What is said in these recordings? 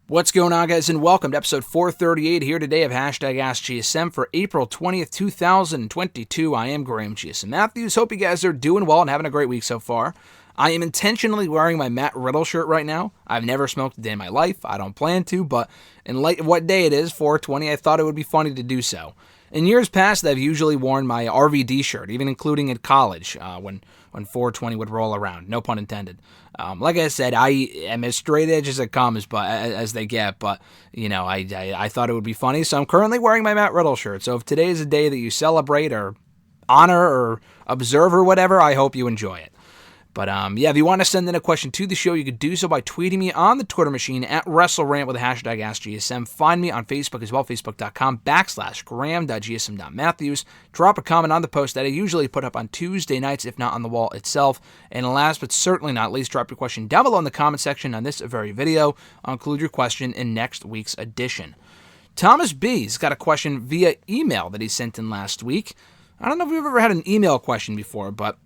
What's going on, guys, and welcome to episode 438 here today of #AskGSM for April 20th, 2022. I am Graham GSM Matthews. Hope you guys are doing well and having a great week so far. I am intentionally wearing my Matt Riddle shirt right now. I've never smoked a day in my life. I don't plan to, but in light of what day it is, 420, I thought it would be funny to do so. In years past, I've usually worn my RVD shirt, even including in college, when 420 would roll around. No pun intended. Like I said, I am as straight edge as it comes, but as they get. But you know, I thought it would be funny, so I'm currently wearing my Matt Riddle shirt. So if today is a day that you celebrate or honor or observe or whatever, I hope you enjoy it. But yeah, if you want to send in a question to the show, you could do so by tweeting me on the Twitter machine at WrestleRant with the hashtag AskGSM. Find me on Facebook as well, facebook.com/gram.gsm.matthews. Drop a comment on the post that I usually put up on Tuesday nights, if not on the wall itself. And last but certainly not least, drop your question down below in the comment section on this very video. I'll include your question in next week's edition. Thomas B's got a question via email that he sent in last week. I don't know if we've ever had an email question before, but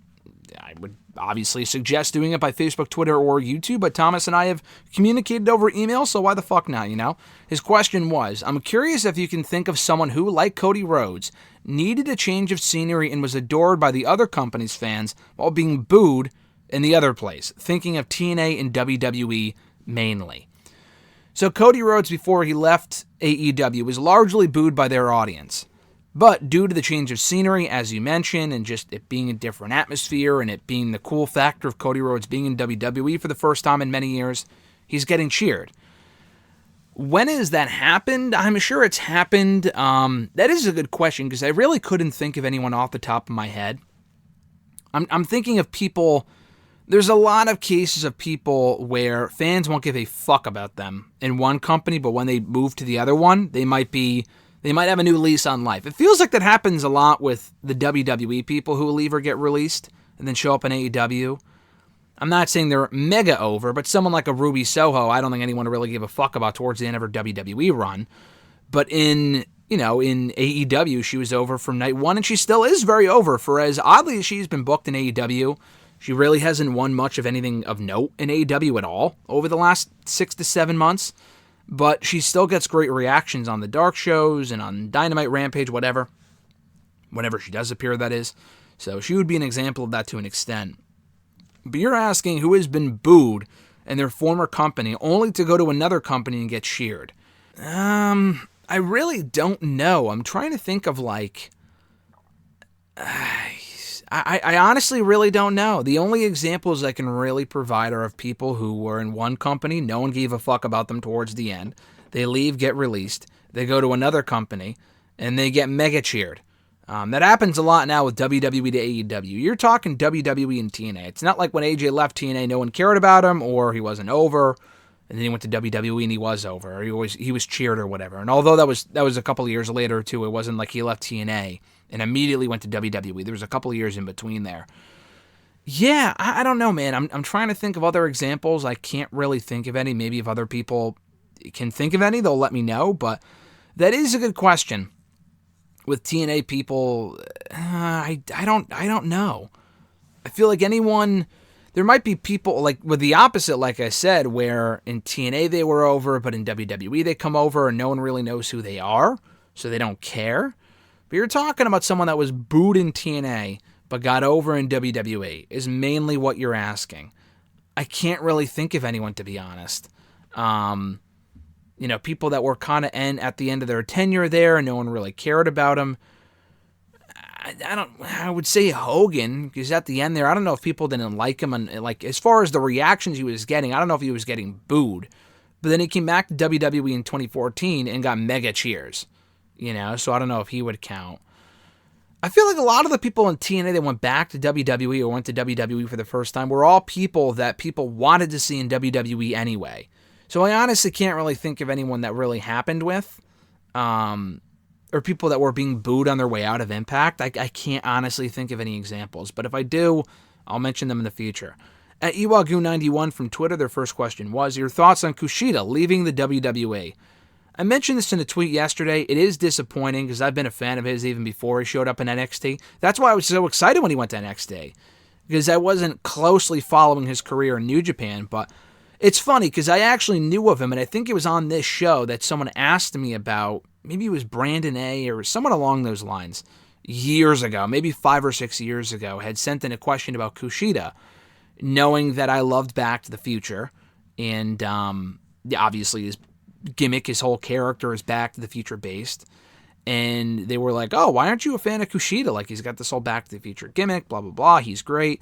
I would obviously suggest doing it by Facebook, Twitter, or YouTube, but Thomas and I have communicated over email, so why the fuck not, you know? His question was, I'm curious if you can think of someone who, like Cody Rhodes, needed a change of scenery and was adored by the other company's fans while being booed in the other place, thinking of TNA and WWE mainly. So Cody Rhodes, before he left AEW, was largely booed by their audience. But due to the change of scenery, as you mentioned, and just it being a different atmosphere and it being the cool factor of Cody Rhodes being in WWE for the first time in many years, he's getting cheered. When has that happened? I'm sure it's happened. That is a good question because I really couldn't think of anyone off the top of my head. I'm thinking of people. There's a lot of cases of people where fans won't give a fuck about them in one company, but when they move to the other one, they might have a new lease on life. It feels like that happens a lot with the WWE people who leave or get released and then show up in AEW. I'm not saying they're mega over, but someone like a Ruby Soho, I don't think anyone really gave a fuck about towards the end of her WWE run. But in AEW, she was over from night one, and she still is very over. For as oddly as she's been booked in AEW, she really hasn't won much of anything of note in AEW at all over the last 6 to 7 months. But she still gets great reactions on the dark shows and on Dynamite, Rampage, whatever. Whenever she does appear, that is. So she would be an example of that to an extent. But you're asking who has been booed in their former company only to go to another company and get cheered. I really don't know. I'm trying to think of like... I honestly really don't know. The only examples I can really provide are of people who were in one company, no one gave a fuck about them towards the end. They leave, get released. They go to another company, and they get mega cheered. That happens a lot now with WWE to AEW. You're talking WWE and TNA. It's not like when AJ left TNA, no one cared about him, or he wasn't over, and then he went to WWE and he was over, or he was cheered or whatever. And although that was a couple of years later too, it wasn't like he left TNA and immediately went to WWE. There was a couple of years in between there. Yeah, I don't know, man. I'm trying to think of other examples. I can't really think of any. Maybe if other people can think of any, they'll let me know. But that is a good question. With TNA people, I don't know. I feel like anyone... There might be people, like, with the opposite, like I said, where in TNA they were over, but in WWE they come over and no one really knows who they are, so they don't care. But you're talking about someone that was booed in TNA, but got over in WWE, is mainly what you're asking. I can't really think of anyone, to be honest. People that were kind of at the end of their tenure there, and no one really cared about them. I would say Hogan, because at the end there, I don't know if people didn't like him, and like as far as the reactions he was getting, I don't know if he was getting booed. But then he came back to WWE in 2014 and got mega cheers. So I don't know if he would count. I feel like a lot of the people in TNA that went back to WWE or went to WWE for the first time were all people that people wanted to see in WWE anyway. So I honestly can't really think of anyone that really happened with, or people that were being booed on their way out of Impact. I can't honestly think of any examples, but if I do, I'll mention them in the future. At Iwagu91 from Twitter, their first question was, your thoughts on Kushida leaving the WWE? I mentioned this in a tweet yesterday. It is disappointing because I've been a fan of his even before he showed up in NXT. That's why I was so excited when he went to NXT, because I wasn't closely following his career in New Japan, but It's funny because I actually knew of him, and I think it was on this show that someone asked me about, maybe it was Brandon A. or someone along those lines, years ago, maybe 5 or 6 years ago, had sent in a question about Kushida, knowing that I loved Back to the Future, and obviously his gimmick, his whole character is Back to the Future based, and they were like, oh, why aren't you a fan of Kushida? Like, he's got this whole Back to the Future gimmick, blah, blah, blah, he's great.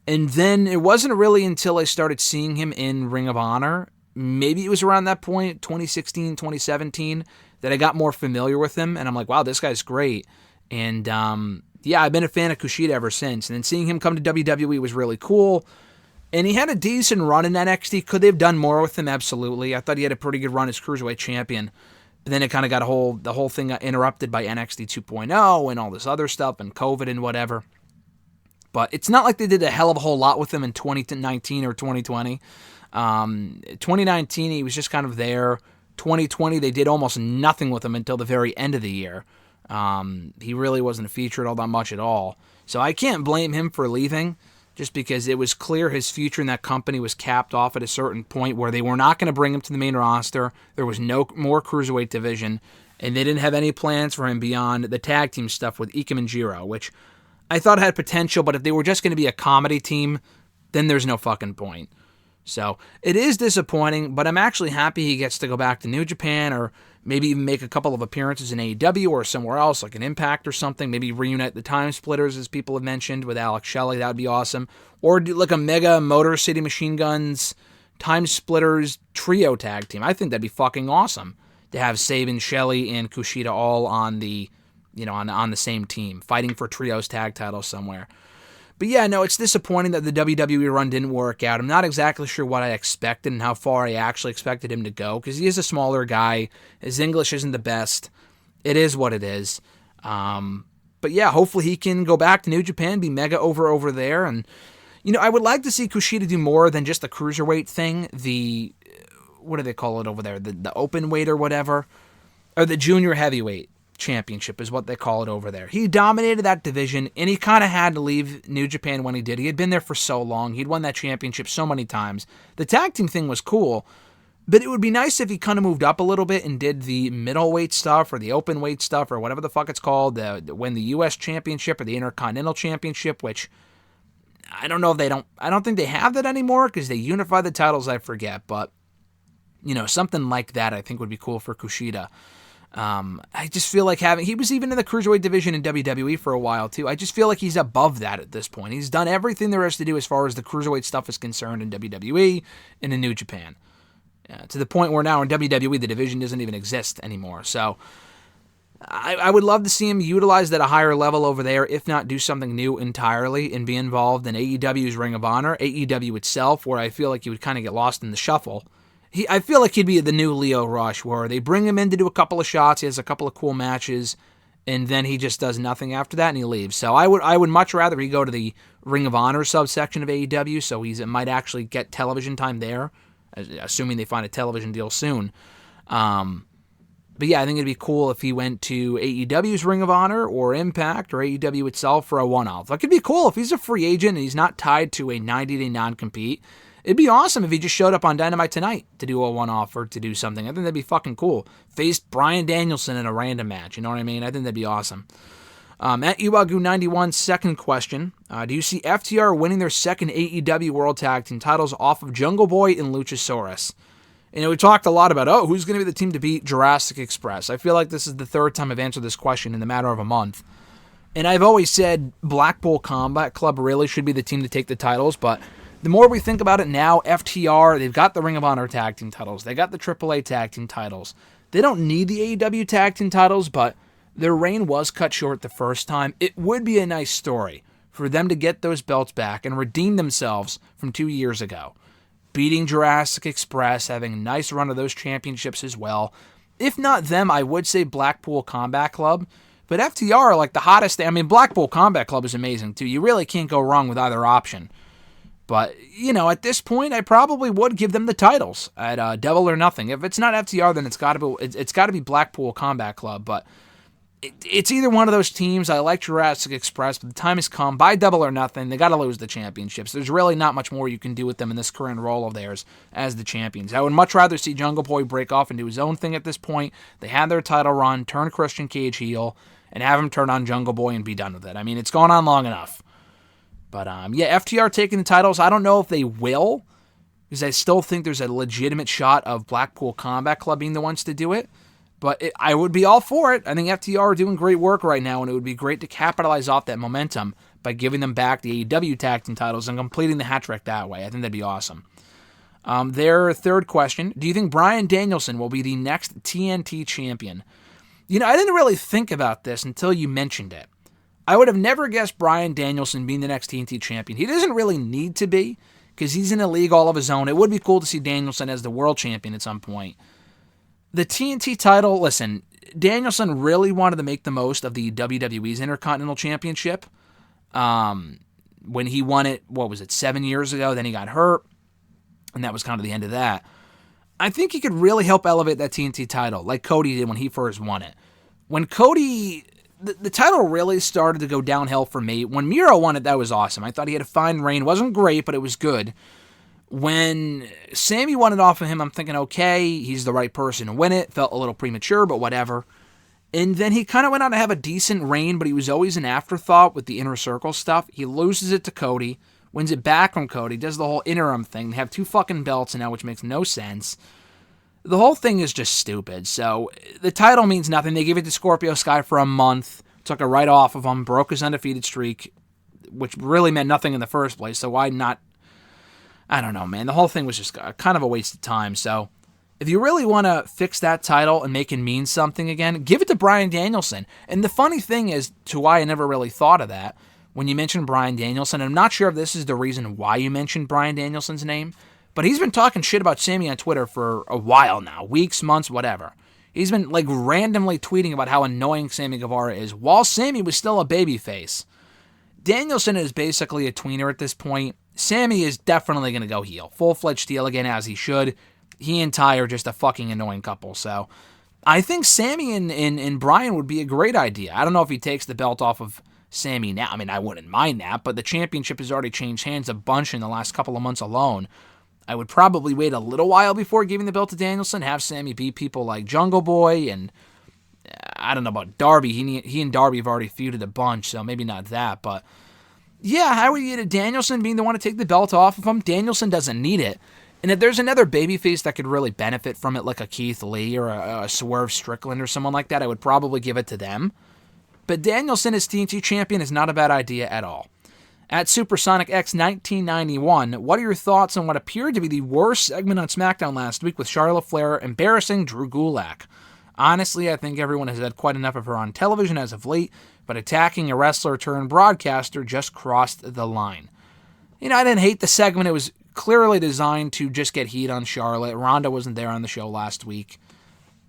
And then it wasn't really until I started seeing him in Ring of Honor, maybe it was around that point, 2016, 2017, that I got more familiar with him, and I'm like, wow, this guy's great. And yeah, I've been a fan of Kushida ever since. And then seeing him come to WWE was really cool. And he had a decent run in NXT. Could they have done more with him? Absolutely. I thought he had a pretty good run as Cruiserweight Champion. But then it kind of got the whole thing got interrupted by NXT 2.0 and all this other stuff and COVID and whatever. But it's not like they did a hell of a whole lot with him in 2019 or 2020. 2019, he was just kind of there. 2020, they did almost nothing with him until the very end of the year. He really wasn't featured all that much at all. So I can't blame him for leaving, just because it was clear his future in that company was capped off at a certain point where they were not going to bring him to the main roster. There was no more Cruiserweight division, and they didn't have any plans for him beyond the tag team stuff with Ikemen and Jiro, which I thought had potential, but if they were just going to be a comedy team, then there's no fucking point. So it is disappointing, but I'm actually happy he gets to go back to New Japan, or maybe even make a couple of appearances in AEW or somewhere else, like an Impact or something. Maybe reunite the Time Splitters, as people have mentioned, with Alex Shelley. That would be awesome. Or do like a mega Motor City Machine Guns Time Splitters trio tag team. I think that'd be fucking awesome to have Sabin, Shelley, and Kushida all on the, on the same team, fighting for trios tag titles somewhere. But yeah, no, it's disappointing that the WWE run didn't work out. I'm not exactly sure what I expected and how far I actually expected him to go, because he is a smaller guy. His English isn't the best. It is what it is. But yeah, hopefully he can go back to New Japan, be mega over there. And, I would like to see Kushida do more than just the cruiserweight thing. What do they call it over there? The open weight or whatever? Or the junior heavyweight championship is what they call it over there. He dominated that division, and he kind of had to leave New Japan when he did. He had been there for so long. He'd won that championship so many times. The tag team thing was cool, but it would be nice if he kind of moved up a little bit and did the middleweight stuff or the open weight stuff or whatever the fuck it's called, win the U.S. championship or the Intercontinental championship, which I don't know if I don't think they have that anymore because they unify the titles, I forget, but something like that I think would be cool for Kushida. I just feel like he was even in the Cruiserweight division in WWE for a while too. I just feel like he's above that at this point. He's done everything there is to do as far as the Cruiserweight stuff is concerned in WWE and in New Japan. To the point where now in WWE the division doesn't even exist anymore. So I would love to see him utilize that at a higher level over there, if not do something new entirely and be involved in AEW's Ring of Honor, AEW itself, where I feel like he would kind of get lost in the shuffle. I feel like he'd be the new Lio Rush, where they bring him in to do a couple of shots, he has a couple of cool matches, and then he just does nothing after that and he leaves. So I would much rather he go to the Ring of Honor subsection of AEW, so he might actually get television time there, assuming they find a television deal soon. But yeah, I think it'd be cool if he went to AEW's Ring of Honor or Impact or AEW itself for a one-off. Like, it'd be cool if he's a free agent and he's not tied to a 90-day non-compete. It'd be awesome if he just showed up on Dynamite tonight to do a one-off or to do something. I think that'd be fucking cool. Faced Bryan Danielson in a random match, you know what I mean? I think that'd be awesome. At Iwagu91, second question. Do you see FTR winning their second AEW World Tag Team titles off of Jungle Boy and Luchasaurus? We talked a lot about, who's going to be the team to beat Jurassic Express? I feel like this is the third time I've answered this question in the matter of a month. And I've always said Blackpool Combat Club really should be the team to take the titles, but the more we think about it now, FTR, they've got the Ring of Honor Tag Team titles. They got the AAA Tag Team titles. They don't need the AEW Tag Team titles, but their reign was cut short the first time. It would be a nice story for them to get those belts back and redeem themselves from 2 years ago. Beating Jurassic Express, having a nice run of those championships as well. If not them, I would say Blackpool Combat Club. But FTR are like the hottest thing. I mean, Blackpool Combat Club is amazing too. You really can't go wrong with either option. But, at this point, I probably would give them the titles at Double or Nothing. If it's not FTR, then it's got to be Blackpool Combat Club. But it's either one of those teams. I like Jurassic Express, but the time has come. By Double or Nothing, they got to lose the championships. There's really not much more you can do with them in this current role of theirs as the champions. I would much rather see Jungle Boy break off and do his own thing at this point. They had their title run, turn Christian Cage heel, and have him turn on Jungle Boy and be done with it. I mean, it's gone on long enough. But, yeah, FTR taking the titles. I don't know if they will, because I still think there's a legitimate shot of Blackpool Combat Club being the ones to do it. But I would be all for it. I think FTR are doing great work right now, and it would be great to capitalize off that momentum by giving them back the AEW tag team titles and completing the hat trick that way. I think that'd be awesome. Their third question, do you think Bryan Danielson will be the next TNT champion? You know, I didn't really think about this until you mentioned it. I would have never guessed Bryan Danielson being the next TNT champion. He doesn't really need to be, because he's in a league all of his own. It would be cool to see Danielson as the world champion at some point. The TNT title, listen, Danielson really wanted to make the most of the WWE's Intercontinental Championship. When he won it, 7 years ago? Then he got hurt, and that was kind of the end of that. I think he could really help elevate that TNT title, like Cody did when he first won it. When Cody, the title really started to go downhill for me. When Miro won it, that was awesome. I thought he had a fine reign. It wasn't great, but it was good. When Sammy won it off of him, I'm thinking, okay, he's the right person to win it. Felt a little premature, but whatever. And then he kind of went on to have a decent reign, but he was always an afterthought with the Inner Circle stuff. He loses it to Cody, wins it back from Cody, does the whole interim thing. They have 2 fucking belts now, which makes no sense. The whole thing is just stupid. So the title means nothing. They gave it to Scorpio Sky for a month, took it right off of him, broke his undefeated streak, which really meant nothing in the first place. So why not? I don't know, man. The whole thing was just kind of a waste of time. So if you really want to fix that title and make it mean something again, give it to Bryan Danielson. And the funny thing is, to why I never really thought of that, when you mentioned Bryan Danielson, I'm not sure if this is the reason why you mentioned Bryan Danielson's name, but he's been talking shit about Sammy on Twitter for a while now. Weeks, months, whatever. He's been randomly tweeting about how annoying Sammy Guevara is, while Sammy was still a babyface. Danielson is basically a tweener at this point. Sammy is definitely going to go heel. Full-fledged heel again, as he should. He and Ty are just a fucking annoying couple. So I think Sammy and Bryan would be a great idea. I don't know if he takes the belt off of Sammy now. I mean, I wouldn't mind that, but the championship has already changed hands a bunch in the last couple of months alone. I would probably wait a little while before giving the belt to Danielson, have Sammy beat people like Jungle Boy, and I don't know about Darby. He and Darby have already feuded a bunch, so maybe not that, but yeah, how would you get Danielson being the one to take the belt off of him? Danielson doesn't need it. And if there's another babyface that could really benefit from it, like a Keith Lee or a Swerve Strickland or someone like that, I would probably give it to them. But Danielson as TNT champion is not a bad idea at all. At Supersonic X 1991, what are your thoughts on what appeared to be the worst segment on SmackDown last week with Charlotte Flair embarrassing Drew Gulak? Honestly, I think everyone has had quite enough of her on television as of late, but attacking a wrestler turned broadcaster just crossed the line. You know, I didn't hate the segment. It was clearly designed to just get heat on Charlotte. Ronda wasn't there on the show last week.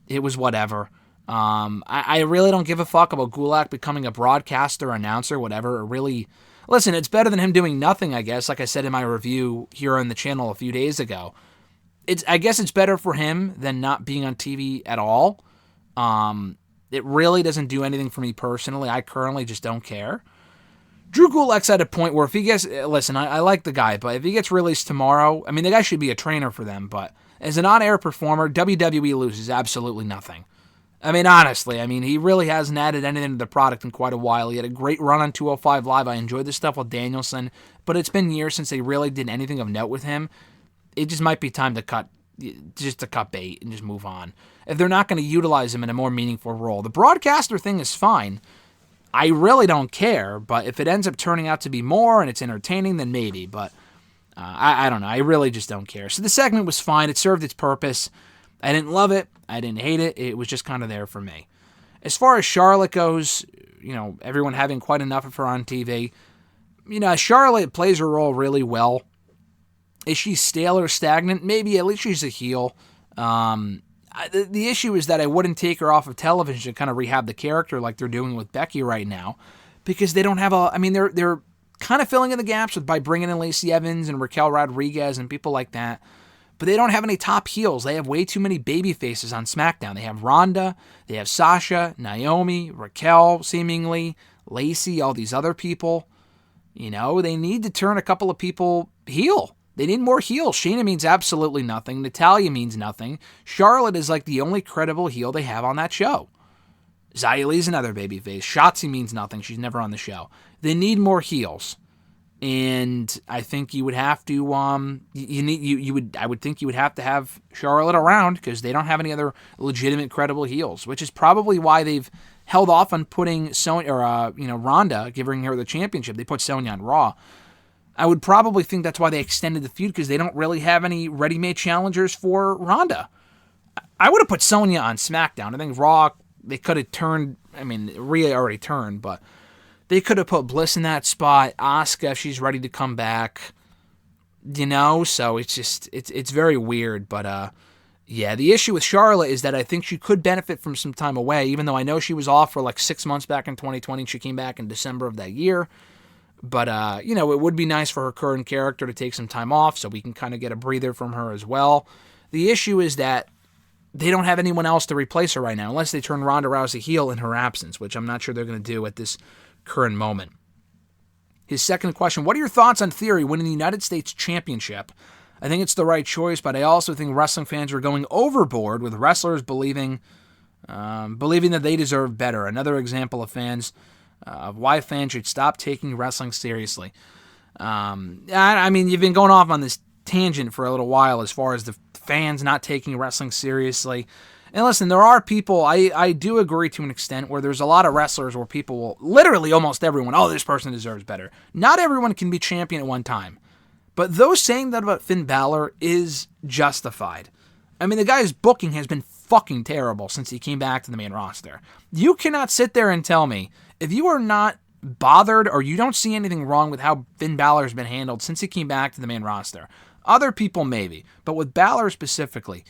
It was whatever. I really don't give a fuck about Gulak becoming a broadcaster, announcer, whatever. It really, listen, it's better than him doing nothing, I guess, like I said in my review here on the channel a few days ago. I guess it's better for him than not being on TV at all. It really doesn't do anything for me personally. I currently just don't care. Drew Gulak's at a point where if he gets, listen, I like the guy, but if he gets released tomorrow, I mean, the guy should be a trainer for them, but as an on-air performer, WWE loses absolutely nothing. I mean, honestly, he really hasn't added anything to the product in quite a while. He had a great run on 205 Live. I enjoyed the stuff with Danielson, but it's been years since they really did anything of note with him. It just might be time to cut bait and just move on. If they're not going to utilize him in a more meaningful role. The broadcaster thing is fine. I really don't care, but if it ends up turning out to be more and it's entertaining, then maybe, but I don't know. I really just don't care. So the segment was fine. It served its purpose. I didn't love it. I didn't hate it. It was just kind of there for me. As far as Charlotte goes, everyone having quite enough of her on TV. Charlotte plays her role really well. Is she stale or stagnant? Maybe. At least she's a heel. The issue is that I wouldn't take her off of television to kind of rehab the character like they're doing with Becky right now, because they don't have they're kind of filling in the gaps by bringing in Lacey Evans and Raquel Rodriguez and people like that. But they don't have any top heels. They have way too many baby faces on SmackDown. They have Ronda, they have Sasha, Naomi, Raquel, seemingly, Lacey, all these other people. You know, they need to turn a couple of people heel. They need more heels. Shayna means absolutely nothing. Natalya means nothing. Charlotte is like the only credible heel they have on that show. Xia Li's another babyface. Shotzi means nothing. She's never on the show. They need more heels. And I think you would have to, I would think you would have to have Charlotte around because they don't have any other legitimate credible heels, which is probably why they've held off on putting Ronda, giving her the championship. They put Sonya on Raw. I would probably think that's why they extended the feud because they don't really have any ready-made challengers for Ronda. I would have put Sonya on SmackDown. I think Raw, they could have turned, Rhea already turned, but they could have put Bliss in that spot, Asuka if she's ready to come back, so it's just, it's very weird, but yeah, the issue with Charlotte is that I think she could benefit from some time away, even though I know she was off for like 6 months back in 2020, and she came back in December of that year, but, it would be nice for her current character to take some time off so we can kind of get a breather from her as well. The issue is that they don't have anyone else to replace her right now, unless they turn Ronda Rousey heel in her absence, which I'm not sure they're going to do at this current moment. His second question, what are your thoughts on Theory winning the United States Championship? I think it's the right choice, but I also think wrestling fans are going overboard with wrestlers believing that they deserve better. Another example of why fans should stop taking wrestling seriously. You've been going off on this tangent for a little while as far as the fans not taking wrestling seriously. And listen, there are people, I do agree to an extent, where there's a lot of wrestlers where people will, literally almost everyone, this person deserves better. Not everyone can be champion at one time. But those saying that about Finn Balor is justified. The guy's booking has been fucking terrible since he came back to the main roster. You cannot sit there and tell me, if you are not bothered or you don't see anything wrong with how Finn Balor has been handled since he came back to the main roster. Other people maybe, but with Balor specifically,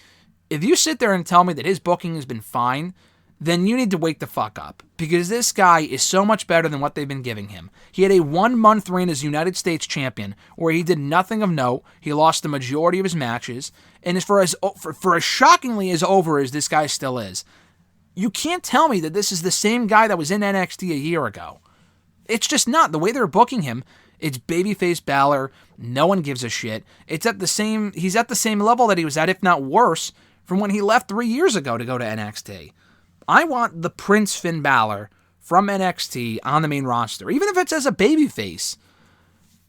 if you sit there and tell me that his booking has been fine, then you need to wake the fuck up. Because this guy is so much better than what they've been giving him. He had a 1-month reign as United States champion where he did nothing of note. He lost the majority of his matches. And for as shockingly as over as this guy still is, you can't tell me that this is the same guy that was in NXT a year ago. It's just not. The way they're booking him, it's babyface Balor. No one gives a shit. He's at the same level that he was at, if not worse, from when he left 3 years ago to go to NXT. I want the Prince Finn Balor from NXT on the main roster, even if it's as a babyface.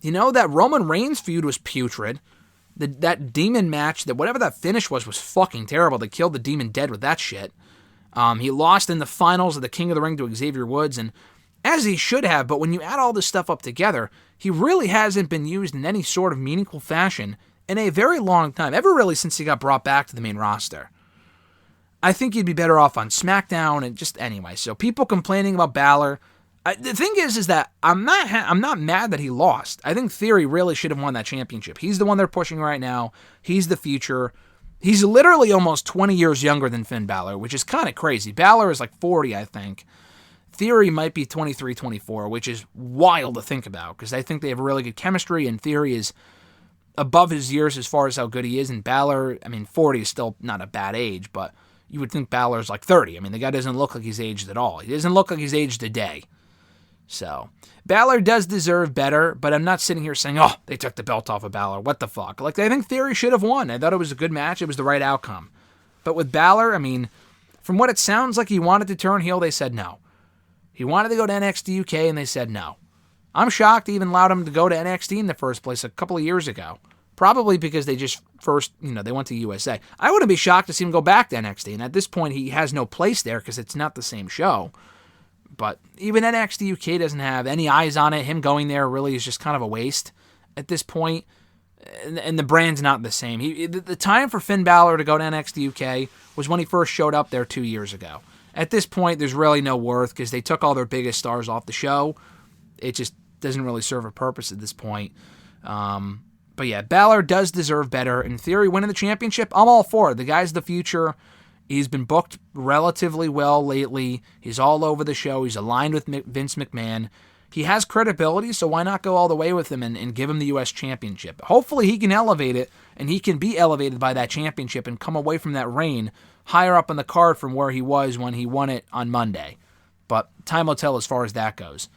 That Roman Reigns feud was putrid. That Demon match, whatever that finish was fucking terrible. They killed the Demon dead with that shit. He lost in the finals of the King of the Ring to Xavier Woods, and as he should have, but when you add all this stuff up together, he really hasn't been used in any sort of meaningful fashion in a very long time, ever really since he got brought back to the main roster. I think he'd be better off on SmackDown, and just anyway. So people complaining about Balor. The thing is that I'm not mad that he lost. I think Theory really should have won that championship. He's the one they're pushing right now. He's the future. He's literally almost 20 years younger than Finn Balor, which is kind of crazy. Balor is like 40, I think. Theory might be 23, 24, which is wild to think about, because I think they have really good chemistry, and Theory is above his years as far as how good he is, and Balor, 40 is still not a bad age, but you would think Balor's like 30. The guy doesn't look like he's aged at all. He doesn't look like he's aged a day. So, Balor does deserve better, but I'm not sitting here saying, they took the belt off of Balor. What the fuck? I think Theory should have won. I thought it was a good match. It was the right outcome. But with Balor, from what it sounds like he wanted to turn heel, they said no. He wanted to go to NXT UK, and they said no. I'm shocked they even allowed him to go to NXT in the first place a couple of years ago. Probably because they just they went to USA. I wouldn't be shocked to see him go back to NXT, and at this point he has no place there because it's not the same show. But even NXT UK doesn't have any eyes on it. Him going there really is just kind of a waste at this point, and the brand's not the same. The time for Finn Balor to go to NXT UK was when he first showed up there 2 years ago. At this point, there's really no worth because they took all their biggest stars off the show. It just doesn't really serve a purpose at this point. But yeah, Balor does deserve better. In theory, winning the championship, I'm all for it. The guy's the future. He's been booked relatively well lately. He's all over the show. He's aligned with Vince McMahon. he has credibility, so why not go all the way with him and give him the U.S. Championship? Hopefully he can elevate it, and he can be elevated by that championship and come away from that reign higher up on the card from where he was when he won it on Monday. But time will tell as far as that goes.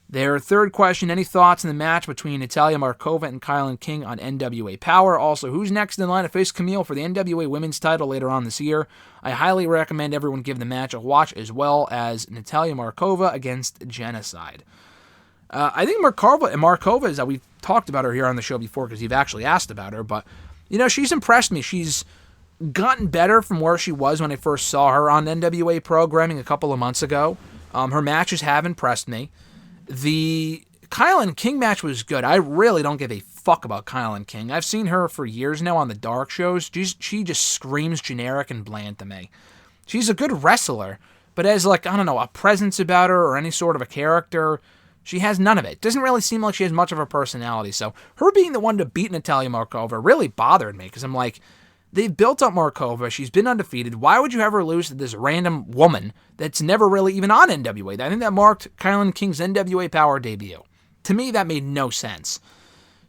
Their third question, any thoughts in the match between Natalia Markova and Kylan King on NWA Power? Also, who's next in line to face Camille for the NWA Women's title later on this year? I highly recommend everyone give the match a watch, as well as Natalia Markova against Genocide. I think Markova is, we've talked about her here on the show before because you've actually asked about her, but, she's impressed me. She's gotten better from where she was when I first saw her on NWA programming a couple of months ago. Her matches have impressed me. The Kylan King match was good. I really don't give a fuck about Kylan King. I've seen her for years now on the dark shows. She just screams generic and bland to me. She's a good wrestler, but as a presence about her or any sort of a character, she has none of it. Doesn't really seem like she has much of a personality. So her being the one to beat Natalia Markova really bothered me because I'm like, they've built up Markova. She's been undefeated. Why would you ever lose to this random woman that's never really even on NWA? I think that marked Kylan King's NWA Power debut. To me, that made no sense.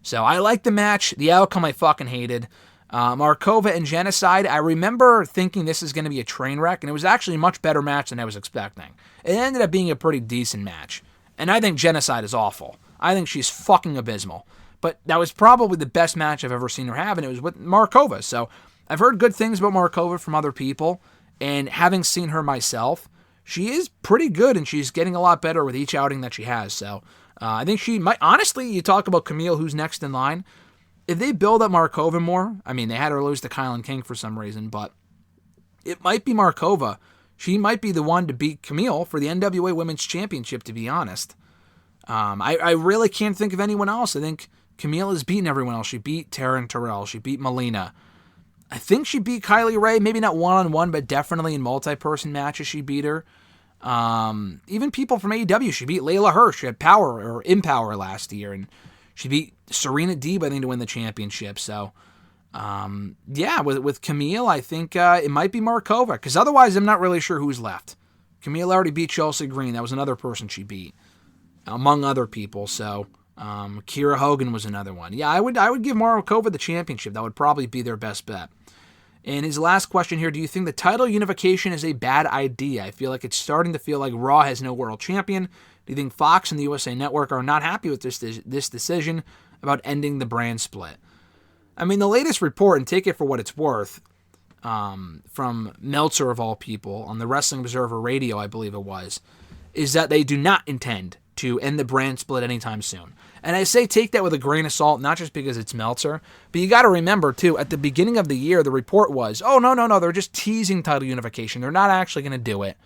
So I liked the match. The outcome I fucking hated. Markova and Genocide, I remember thinking this is going to be a train wreck, and it was actually a much better match than I was expecting. It ended up being a pretty decent match. And I think Genocide is awful. I think she's fucking abysmal. But that was probably the best match I've ever seen her have, and it was with Markova. So I've heard good things about Markova from other people, and having seen her myself, she is pretty good, and she's getting a lot better with each outing that she has. So I think she might, honestly, you talk about Camille, who's next in line. If they build up Markova more, they had her lose to Kylan King for some reason, but it might be Markova. She might be the one to beat Camille for the NWA Women's Championship, to be honest. I really can't think of anyone else. I think Camille has beaten everyone else. She beat Taryn Terrell. She beat Melina. I think she beat Kylie Ray, maybe not one-on-one, but definitely in multi-person matches she beat her. Even people from AEW, she beat Layla Hirsch at Empower last year, and she beat Serena Deeb, I think, to win the championship. So, with Camille, I think it might be Markova, because otherwise I'm not really sure who's left. Camille already beat Chelsea Green. That was another person she beat, among other people. So, Kira Hogan was another one. Yeah, I would give Markova the championship. That would probably be their best bet. And his last question here, do you think the title unification is a bad idea? I feel like it's starting to feel like Raw has no world champion. Do you think Fox and the USA Network are not happy with this decision about ending the brand split? The latest report, and take it for what it's worth, from Meltzer of all people, on the Wrestling Observer Radio, I believe it was, is that they do not intend to end the brand split anytime soon. And I say take that with a grain of salt, not just because it's Meltzer, but you got to remember, too, at the beginning of the year, the report was, oh, no, they're just teasing title unification. They're not actually going to do it.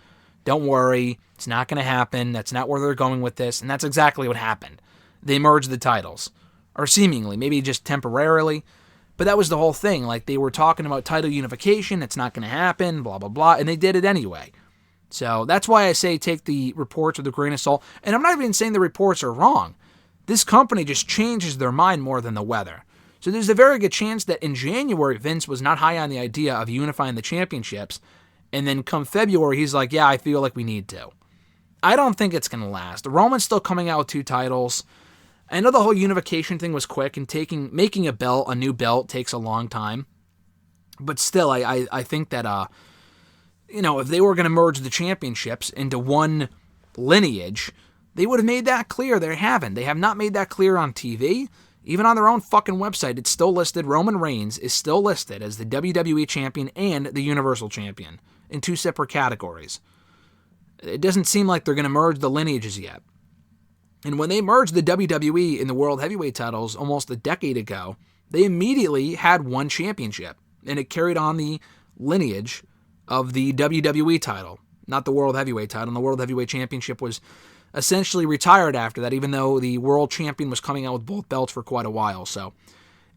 Don't worry, it's not going to happen. That's not where they're going with this. And that's exactly what happened. They merged the titles, or seemingly, maybe just temporarily. But that was the whole thing. Like, they were talking about title unification. It's not going to happen, blah, blah, blah. And they did it anyway. So that's why I say take the reports with a grain of salt. And I'm not even saying the reports are wrong. This company just changes their mind more than the weather. So there's a very good chance that in January, Vince was not high on the idea of unifying the championships. And then come February, he's like, yeah, I feel like we need to. I don't think it's going to last. Roman's still coming out with 2 titles. I know the whole unification thing was quick, and making a new belt takes a long time. But still, I think that, if they were going to merge the championships into one lineage, they would have made that clear. They haven't. They have not made that clear on TV. Even on their own fucking website, it's still listed. Roman Reigns is still listed as the WWE Champion and the Universal Champion in 2 separate categories. It doesn't seem like they're going to merge the lineages yet. And when they merged the WWE and the World Heavyweight titles almost a decade ago, they immediately had one championship, and it carried on the lineage of the WWE title, not the World Heavyweight title. And the World Heavyweight Championship was essentially retired after that, even though the World Champion was coming out with both belts for quite a while. So,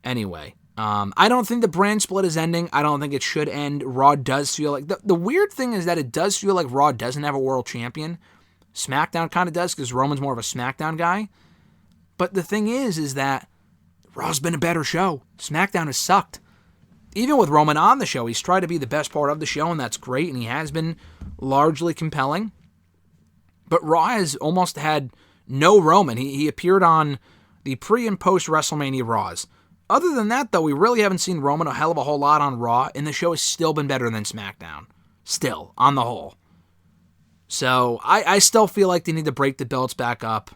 anyway, I don't think the brand split is ending. I don't think it should end. Raw does feel like... The weird thing is that it does feel like Raw doesn't have a World Champion. SmackDown kind of does, because Roman's more of a SmackDown guy. But the thing is that Raw's been a better show. SmackDown has sucked. Even with Roman on the show, he's tried to be the best part of the show, and that's great, and he has been largely compelling. But Raw has almost had No Roman. He appeared on the pre- and post-WrestleMania Raws. Other than that, though, we really haven't seen Roman a hell of a whole lot on Raw, and the show has still been better than SmackDown. Still, on the whole. So, I still feel like they need to break the belts back up.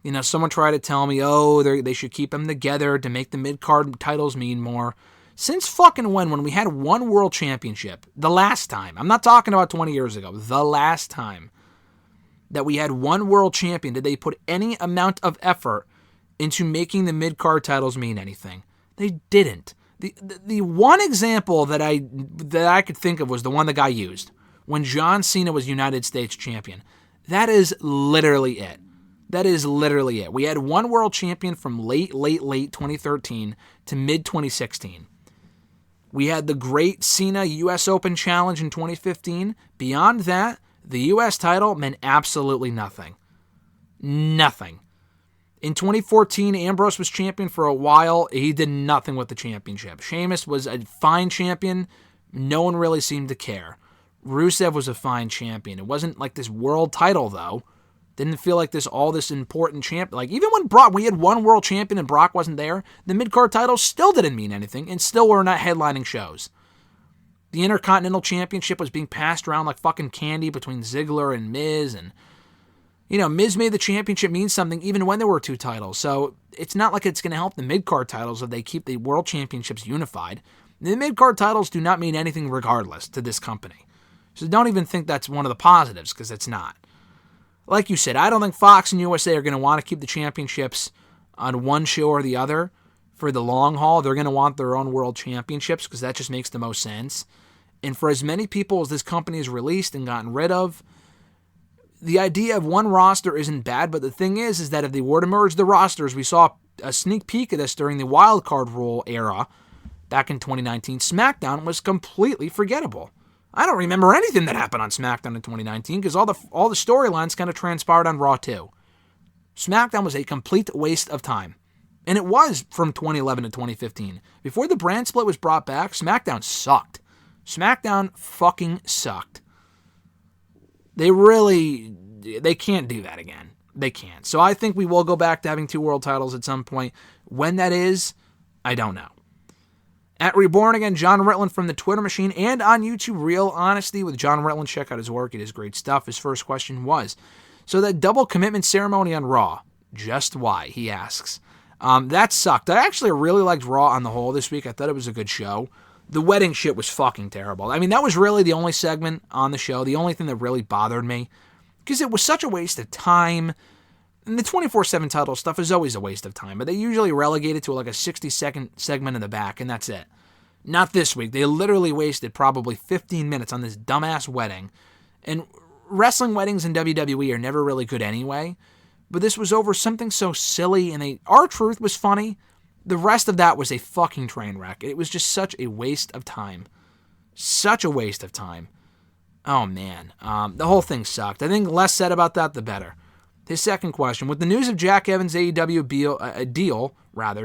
You know, someone tried to tell me, they should keep them together to make the mid-card titles mean more. Since fucking when we had one world championship, the last time, I'm not talking about 20 years ago, the last time that we had one world champion, did they put any amount of effort into making the mid-card titles mean anything? They didn't. The one example that I could think of was the one the guy used when John Cena was United States champion. That is literally it. We had one world champion from late 2013 to mid-2016. We had the great Cena U.S. Open Challenge in 2015. Beyond that, the U.S. title meant absolutely nothing. Nothing. In 2014, Ambrose was champion for a while. He did nothing with the championship. Sheamus was a fine champion. No one really seemed to care. Rusev was a fine champion. It wasn't like this world title, though. Didn't feel like this important champion. Like, even when we had one world champion and Brock wasn't there, the mid-card title still didn't mean anything, and still were not headlining shows. The Intercontinental Championship was being passed around like fucking candy between Ziggler and Miz, and, you know, Miz made the championship mean something even when there were two titles, so it's not like it's going to help the mid-card titles if they keep the world championships unified. The mid-card titles do not mean anything regardless to this company. So don't even think that's one of the positives, because it's not. Like you said, I don't think Fox and USA are going to want to keep the championships on one show or the other for the long haul. They're going to want their own world championships because that just makes the most sense. And for as many people as this company has released and gotten rid of, the idea of one roster isn't bad, but the thing is that if they were to merge the rosters, we saw a sneak peek of this during the wild card rule era back in 2019. SmackDown was completely forgettable. I don't remember anything that happened on SmackDown in 2019 because all the storylines kind of transpired on Raw too. SmackDown was a complete waste of time. And it was from 2011 to 2015. Before the brand split was brought back, SmackDown sucked. SmackDown fucking sucked. They can't do that again. They can't. So I think we will go back to having two world titles at some point. When that is, I don't know. At Reborn Again, John Ritland from the Twitter machine and on YouTube, Real Honesty with John Ritland. Check out his work. It is great stuff. His first question was, so that double commitment ceremony on Raw, just why, he asks. That sucked. I actually really liked Raw on the whole this week. I thought it was a good show. The wedding shit was fucking terrible. I mean, that was really the only segment on the show, the only thing that really bothered me, because it was such a waste of time. And the 24/7 title stuff is always a waste of time, but they usually relegate it to like a 60-second segment in the back, and that's it. Not this week. They literally wasted probably 15 minutes on this dumbass wedding. And wrestling weddings in WWE are never really good anyway, but this was over something so silly, and R-Truth was funny. The rest of that was a fucking train wreck. It was just such a waste of time. Such a waste of time. Oh, man. The whole thing sucked. I think less said about that, the better. His second question, with the news of Jack Evans' AEW deal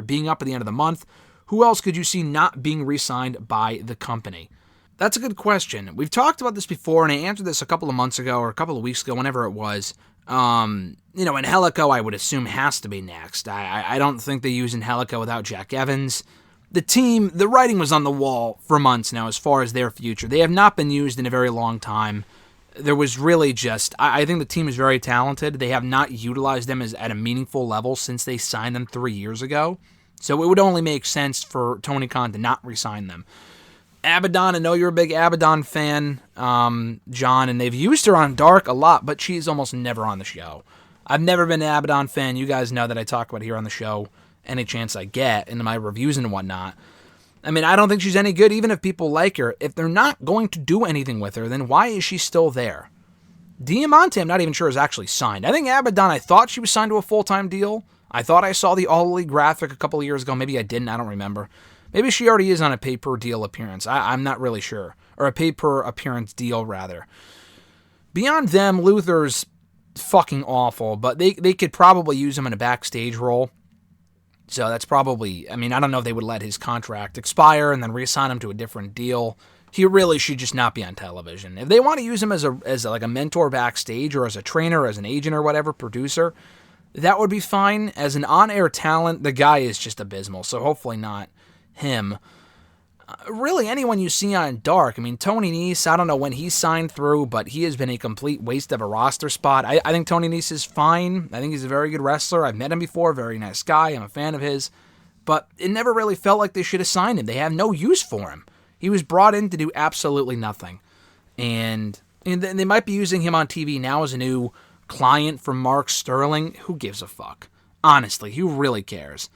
being up at the end of the month, who else could you see not being re-signed by the company? That's a good question. We've talked about this before, and I answered this a couple of months ago or a couple of weeks ago, whenever it was. Angelico, I would assume, has to be next. I don't think they use Angelico without Jack Evans. The team, the writing was on the wall for months now as far as their future. They have not been used in a very long time. There was really just, I think the team is very talented. They have not utilized them at a meaningful level since they signed them 3 years ago. So it would only make sense for Tony Khan to not re-sign them. Abaddon, I know you're a big Abaddon fan, John, and they've used her on Dark a lot, but she's almost never on the show. I've never been an Abaddon fan. You guys know that I talk about it here on the show any chance I get in my reviews and whatnot. I mean, I don't think she's any good, even if people like her. If they're not going to do anything with her, then why is she still there? Diamante, I'm not even sure, is actually signed. I think Abaddon, I thought she was signed to a full-time deal. I thought I saw the All Elite graphic a couple of years ago. Maybe I didn't. I don't remember. Maybe she already is on a pay-per-deal appearance. I'm not really sure. Or a pay-per-appearance deal, rather. Beyond them, Luther's fucking awful, but they could probably use him in a backstage role. So that's probably, I mean, I don't know if they would let his contract expire and then reassign him to a different deal. He really should just not be on television. If they want to use him as like a mentor backstage or as a trainer, as an agent or whatever, producer, that would be fine. As an on-air talent, the guy is just abysmal, so hopefully not him. Really, anyone you see on Dark. I mean, Tony Nese, I don't know when he signed through, but he has been a complete waste of a roster spot. I think Tony Nese is fine. I think he's a very good wrestler. I've met him before, very nice guy. I'm a fan of his. But it never really felt like they should have signed him. They have no use for him. He was brought in to do absolutely nothing. And they might be using him on TV now as a new client for Mark Sterling. Who gives a fuck? Honestly, who really cares?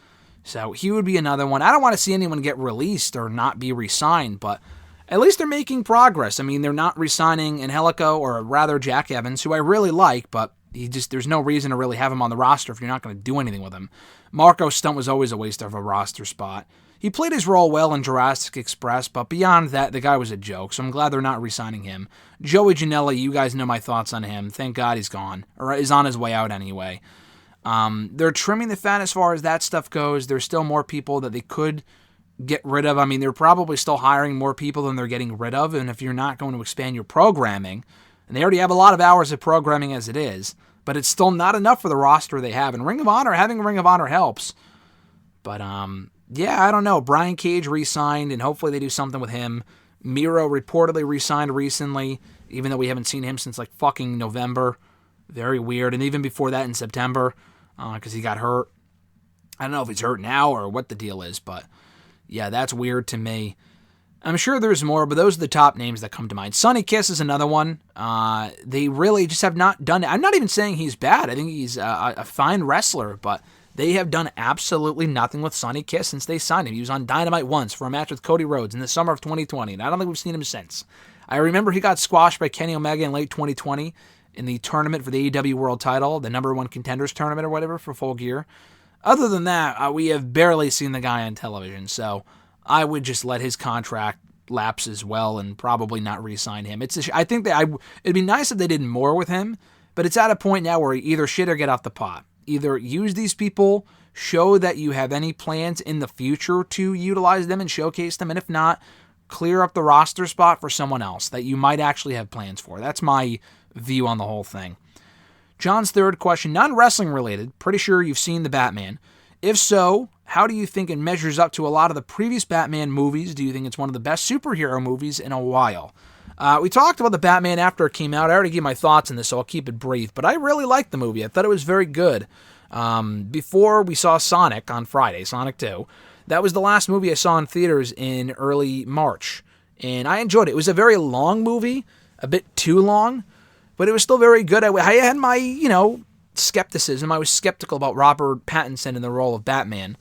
So he would be another one. I don't want to see anyone get released or not be re-signed, but at least they're making progress. I mean, they're not re-signing Angelico, or rather Jack Evans, who I really like, but there's no reason to really have him on the roster if you're not going to do anything with him. Marco Stunt was always a waste of a roster spot. He played his role well in Jurassic Express, but beyond that, the guy was a joke, so I'm glad they're not re-signing him. Joey Janela, you guys know my thoughts on him. Thank God he's gone, or is on his way out anyway. They're trimming the fat as far as that stuff goes. There's still more people that they could get rid of. I mean, they're probably still hiring more people than they're getting rid of, and if you're not going to expand your programming, and they already have a lot of hours of programming as it is, but it's still not enough for the roster they have. And Ring of Honor, having Ring of Honor helps. But, yeah, I don't know. Brian Cage re-signed, and hopefully they do something with him. Miro reportedly re-signed recently, even though we haven't seen him since, like, fucking November. Very weird. And even before that in September, because he got hurt. I don't know if he's hurt now or what the deal is, but, yeah, that's weird to me. I'm sure there's more, but those are the top names that come to mind. Sonny Kiss is another one. They really just have not done it. I'm not even saying he's bad. I think he's a fine wrestler, but they have done absolutely nothing with Sonny Kiss since they signed him. He was on Dynamite once for a match with Cody Rhodes in the summer of 2020, and I don't think we've seen him since. I remember he got squashed by Kenny Omega in late 2020 in the tournament for the AEW World title, the number one contenders tournament or whatever for Full Gear. Other than that, we have barely seen the guy on television, so I would just let his contract lapse as well and probably not re-sign him. I think that it'd be nice if they did more with him, but it's at a point now where either shit or get off the pot. Either use these people, show that you have any plans in the future to utilize them and showcase them, and if not, clear up the roster spot for someone else that you might actually have plans for. That's my view on the whole thing. John's third question, non-wrestling related. Pretty sure you've seen The Batman. If so, how do you think it measures up to a lot of the previous Batman movies? Do you think it's one of the best superhero movies in a while? We talked about The Batman after it came out. I already gave my thoughts on this, so I'll keep it brief. But I really liked the movie. I thought it was very good. Before we saw Sonic on Friday, Sonic 2, that was the last movie I saw in theaters in early March. And I enjoyed it. It was a very long movie, a bit too long, but it was still very good. I had my, skepticism. I was skeptical about Robert Pattinson in the role of Batman.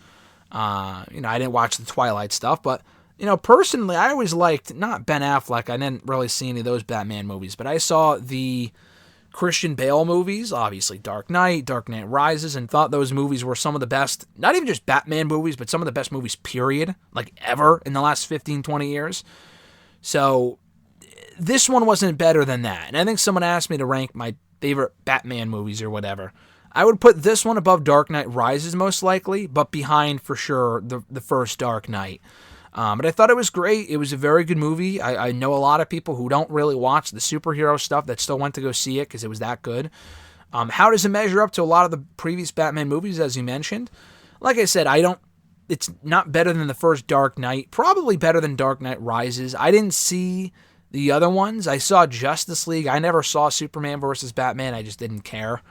I didn't watch the Twilight stuff, but, personally, I always liked, not Ben Affleck, I didn't really see any of those Batman movies, but I saw the Christian Bale movies, obviously Dark Knight Rises, and thought those movies were some of the best, not even just Batman movies, but some of the best movies, period, like ever in the last 15, 20 years. So this one wasn't better than that. And I think someone asked me to rank my favorite Batman movies or whatever. I would put this one above Dark Knight Rises most likely, but behind for sure the first Dark Knight. But I thought it was great. It was a very good movie. I know a lot of people who don't really watch the superhero stuff that still went to go see it because it was that good. How does it measure up to a lot of the previous Batman movies, as you mentioned? Like I said, it's not better than the first Dark Knight. Probably better than Dark Knight Rises. I didn't see the other ones. I saw Justice League. I never saw Superman versus Batman. I just didn't care.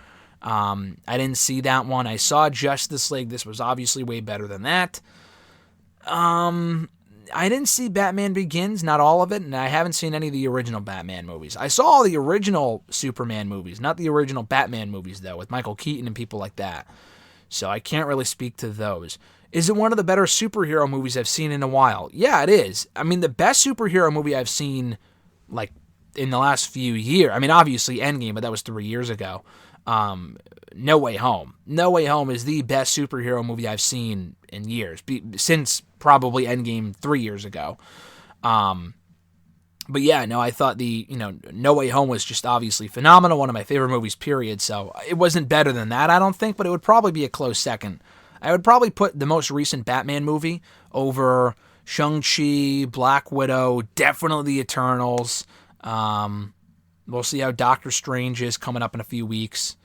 I didn't see that one. I saw Justice League. This was obviously way better than that. I didn't see Batman Begins, not all of it, and I haven't seen any of the original Batman movies. I saw all the original Superman movies, not the original Batman movies, though, with Michael Keaton and people like that. So I can't really speak to those. Is it one of the better superhero movies I've seen in a while? Yeah, it is. I mean, the best superhero movie I've seen, like, in the last few years. I mean, obviously Endgame, but that was 3 years ago. No Way Home. No Way Home is the best superhero movie I've seen in years, since probably Endgame 3 years ago. But yeah, no, I thought No Way Home was just obviously phenomenal, one of my favorite movies, period. So it wasn't better than that, I don't think, but it would probably be a close second. I would probably put the most recent Batman movie over Shang-Chi, Black Widow, definitely the Eternals. We'll see how Doctor Strange is coming up in a few weeks.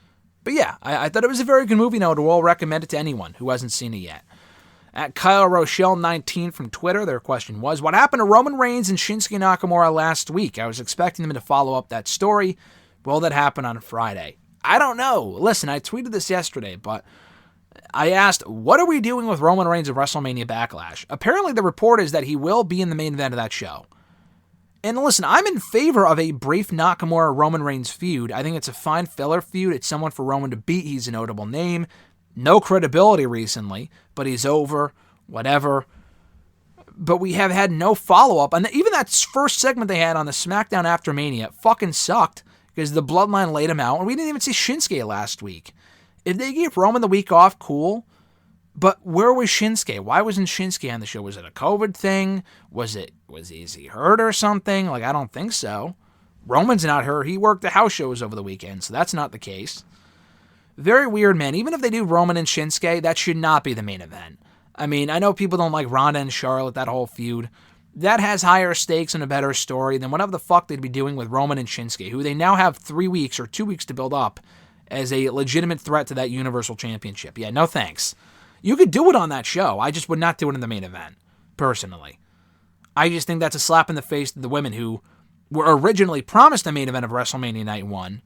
But yeah, I thought it was a very good movie, and I would well recommend it to anyone who hasn't seen it yet. At Kyle Rochelle19 from Twitter, their question was, what happened to Roman Reigns and Shinsuke Nakamura last week? I was expecting them to follow up that story. Will that happen on Friday? I don't know. Listen, I tweeted this yesterday, but I asked, what are we doing with Roman Reigns at WrestleMania Backlash? Apparently the report is that he will be in the main event of that show. And listen, I'm in favor of a brief Nakamura-Roman Reigns feud. I think it's a fine filler feud. It's someone for Roman to beat. He's a notable name. No credibility recently, but he's over, whatever. But we have had no follow-up. And even that first segment they had on the Smackdown after Mania fucking sucked because the Bloodline laid him out, and we didn't even see Shinsuke last week. If they gave Roman the week off, cool. But where was Shinsuke? Why wasn't Shinsuke on the show? Was it a COVID thing? Was he hurt or something? I don't think so. Roman's not hurt. He worked the house shows over the weekend, so that's not the case. Very weird, man. Even if they do Roman and Shinsuke, that should not be the main event. I mean, I know people don't like Ronda and Charlotte, that whole feud. That has higher stakes and a better story than whatever the fuck they'd be doing with Roman and Shinsuke, who they now have 3 weeks or 2 weeks to build up as a legitimate threat to that Universal Championship. Yeah, no thanks. You could do it on that show. I just would not do it in the main event, personally. I just think that's a slap in the face to the women who were originally promised the main event of WrestleMania Night 1,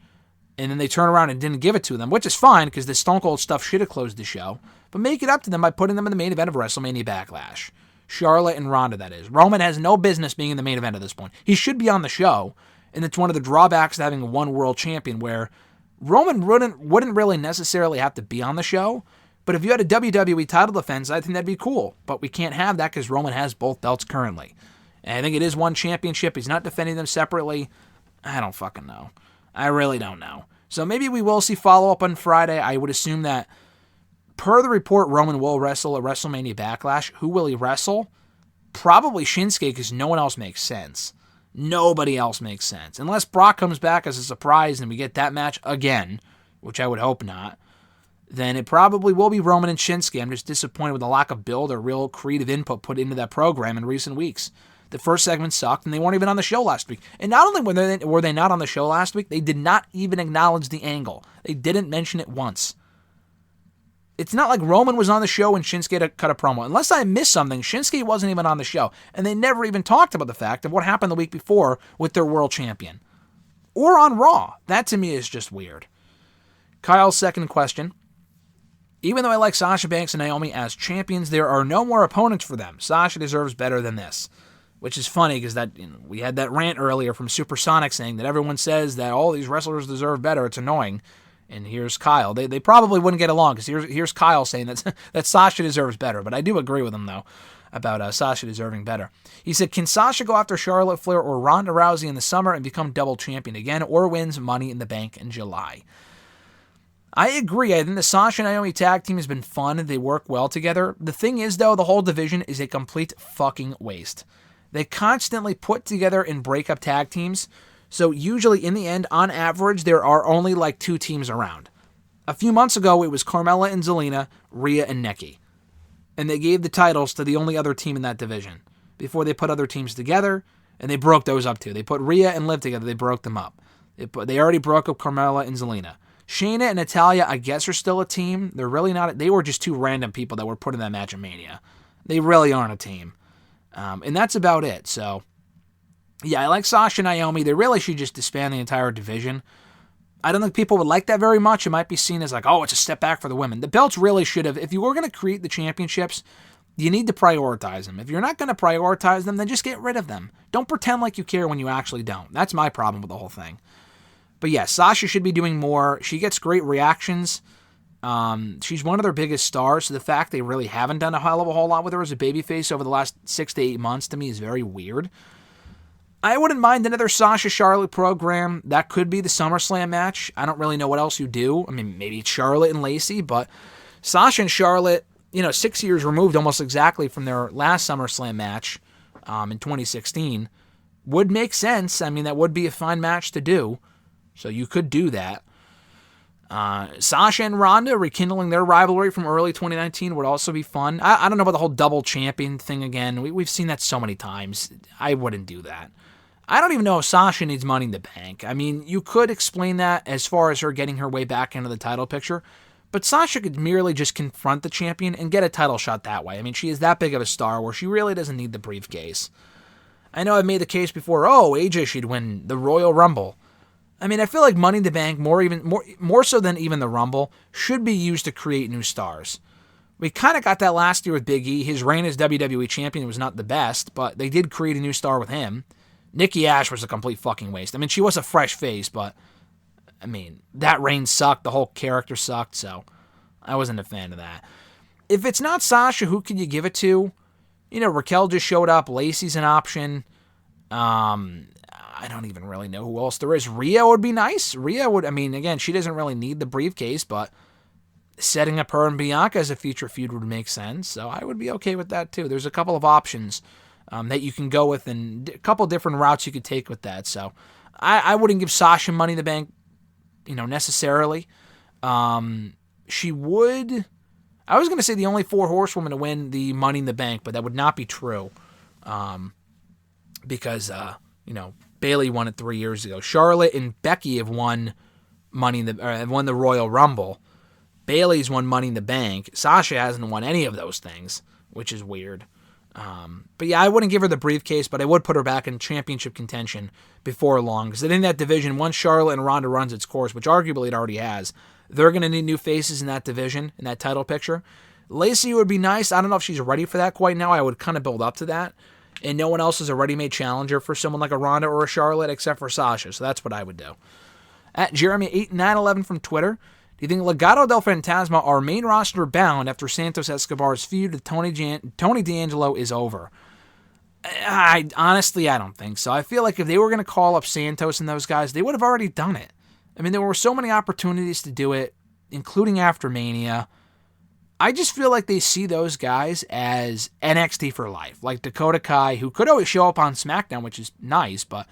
and then they turn around and didn't give it to them, which is fine because the Stone Cold stuff should have closed the show, but make it up to them by putting them in the main event of WrestleMania Backlash. Charlotte and Ronda, that is. Roman has no business being in the main event at this point. He should be on the show, and it's one of the drawbacks to having a one world champion where Roman wouldn't really necessarily have to be on the show, but if you had a WWE title defense, I think that'd be cool. But we can't have that because Roman has both belts currently. And I think it is one championship. He's not defending them separately. I don't fucking know. I really don't know. So maybe we will see follow-up on Friday. I would assume that, per the report, Roman will wrestle at WrestleMania Backlash. Who will he wrestle? Probably Shinsuke, because no one else makes sense. Nobody else makes sense. Unless Brock comes back as a surprise and we get that match again, which I would hope not, then it probably will be Roman and Shinsuke. I'm just disappointed with the lack of build or real creative input put into that program in recent weeks. The first segment sucked, and they weren't even on the show last week. And not only were they not on the show last week, they did not even acknowledge the angle. They didn't mention it once. It's not like Roman was on the show and Shinsuke cut a promo. Unless I missed something, Shinsuke wasn't even on the show. And they never even talked about the fact of what happened the week before with their world champion. Or on Raw. That to me is just weird. Kyle's second question. Even though I like Sasha Banks and Naomi as champions, there are no more opponents for them. Sasha deserves better than this. Which is funny because we had that rant earlier from Supersonic saying that everyone says that all these wrestlers deserve better. It's annoying. And here's Kyle. They probably wouldn't get along because here's Kyle saying that Sasha deserves better. But I do agree with him, though, about Sasha deserving better. He said, can Sasha go after Charlotte Flair or Ronda Rousey in the summer and become double champion again, or wins Money in the Bank in July? I agree. I think the Sasha and Naomi tag team has been fun. They work well together. The thing is, though, the whole division is a complete fucking waste. They constantly put together and break up tag teams. So usually in the end, on average, there are only like 2 teams around. A few months ago, it was Carmella and Zelina, Rhea and Nikki. And they gave the titles to the only other team in that division. Before they put other teams together, and they broke those up too. They put Rhea and Liv together, they broke them up. They already broke up Carmella and Zelina. Shayna and Natalya, I guess, are still a team. They're really not. They were just 2 random people that were put in that match at Mania. They really aren't a team. And that's about it. So, yeah, I like Sasha and Naomi. They really should just disband the entire division. I don't think people would like that very much. It might be seen as like, oh, it's a step back for the women. The belts really should have. If you were going to create the championships, you need to prioritize them. If you're not going to prioritize them, then just get rid of them. Don't pretend like you care when you actually don't. That's my problem with the whole thing. But yeah, Sasha should be doing more. She gets great reactions. She's one of their biggest stars, so the fact they really haven't done a hell of a whole lot with her as a babyface over the last 6 to 8 months to me is very weird. I wouldn't mind another Sasha-Charlotte program. That could be the SummerSlam match. I don't really know what else you do. I mean, maybe it's Charlotte and Lacey, but Sasha and Charlotte, 6 years removed almost exactly from their last SummerSlam match in 2016, would make sense. I mean, that would be a fine match to do, so you could do that. Sasha and Ronda rekindling their rivalry from early 2019 would also be fun. I don't know about the whole double champion thing again. We've seen that so many times. I wouldn't do that. I don't even know if Sasha needs Money in the Bank. I mean, you could explain that as far as her getting her way back into the title picture, but Sasha could merely just confront the champion and get a title shot that way. I mean, she is that big of a star where she really doesn't need the briefcase. I know I've made the case before, AJ should win the Royal Rumble. I mean, I feel like Money in the Bank, more so than even the Rumble, should be used to create new stars. We kind of got that last year with Big E. His reign as WWE champion was not the best, but they did create a new star with him. Nikki Ash was a complete fucking waste. I mean, she was a fresh face, but, I mean, that reign sucked. The whole character sucked, so I wasn't a fan of that. If it's not Sasha, who can you give it to? You know, Raquel just showed up. Lacey's an option. I don't even really know who else there is. Rhea would be nice. Rhea would, I mean, again, she doesn't really need the briefcase, but setting up her and Bianca as a future feud would make sense, so I would be okay with that too. There's a couple of options that you can go with and a couple different routes you could take with that, so I wouldn't give Sasha Money in the Bank, necessarily. She would, I was going to say the only 4 horsewomen to win the Money in the Bank, but that would not be true, because, Bayley won it 3 years ago. Charlotte and Becky have won have won the Royal Rumble. Bayley's won Money in the Bank. Sasha hasn't won any of those things, which is weird. But yeah, I wouldn't give her the briefcase, but I would put her back in championship contention before long, because in that division, once Charlotte and Ronda runs its course, which arguably it already has, they're going to need new faces in that division, in that title picture. Lacey would be nice. I don't know if she's ready for that quite now. I would kind of build up to that. And no one else is a ready-made challenger for someone like a Ronda or a Charlotte except for Sasha, so that's what I would do. At Jeremy8911 from Twitter, do you think Legado del Fantasma are main roster bound after Santos Escobar's feud with Tony D'Angelo is over? I don't think so. I feel like if they were going to call up Santos and those guys, they would have already done it. I mean, there were so many opportunities to do it, including after Mania. I just feel like they see those guys as NXT for life, like Dakota Kai, who could always show up on SmackDown, which is nice, but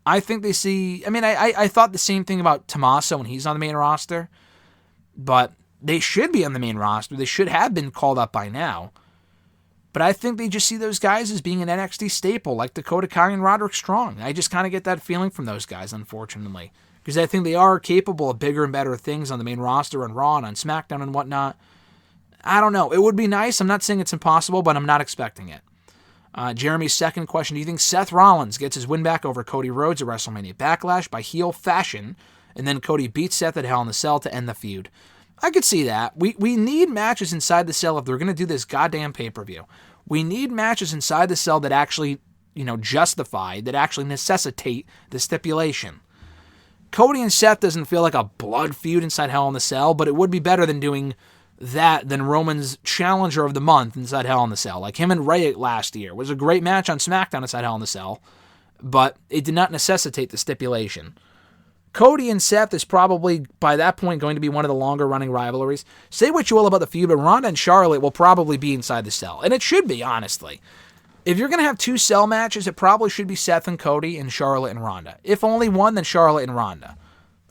I think they see, I thought the same thing about Tommaso when he's on the main roster, but they should be on the main roster. They should have been called up by now. But I think they just see those guys as being an NXT staple, like Dakota Kai and Roderick Strong. I just kind of get that feeling from those guys, unfortunately, because I think they are capable of bigger and better things on the main roster and Raw and on SmackDown and whatnot. I don't know. It would be nice. I'm not saying it's impossible, but I'm not expecting it. Jeremy's second question, do you think Seth Rollins gets his win back over Cody Rhodes at WrestleMania Backlash by heel fashion, and then Cody beats Seth at Hell in the Cell to end the feud? I could see that. We need matches inside the Cell if they're going to do this goddamn pay-per-view. We need matches inside the Cell that actually, justify, that actually necessitate the stipulation. Cody and Seth doesn't feel like a blood feud inside Hell in the Cell, but it would be better than doing that than Roman's Challenger of the Month inside Hell in the Cell. Like him and Ray last year. It was a great match on SmackDown inside Hell in the Cell, but it did not necessitate the stipulation. Cody and Seth is probably, by that point, going to be one of the longer-running rivalries. Say what you will about the feud, but Ronda and Charlotte will probably be inside the Cell. And it should be, honestly. If you're going to have 2 Cell matches, it probably should be Seth and Cody and Charlotte and Ronda. If only one, then Charlotte and Ronda.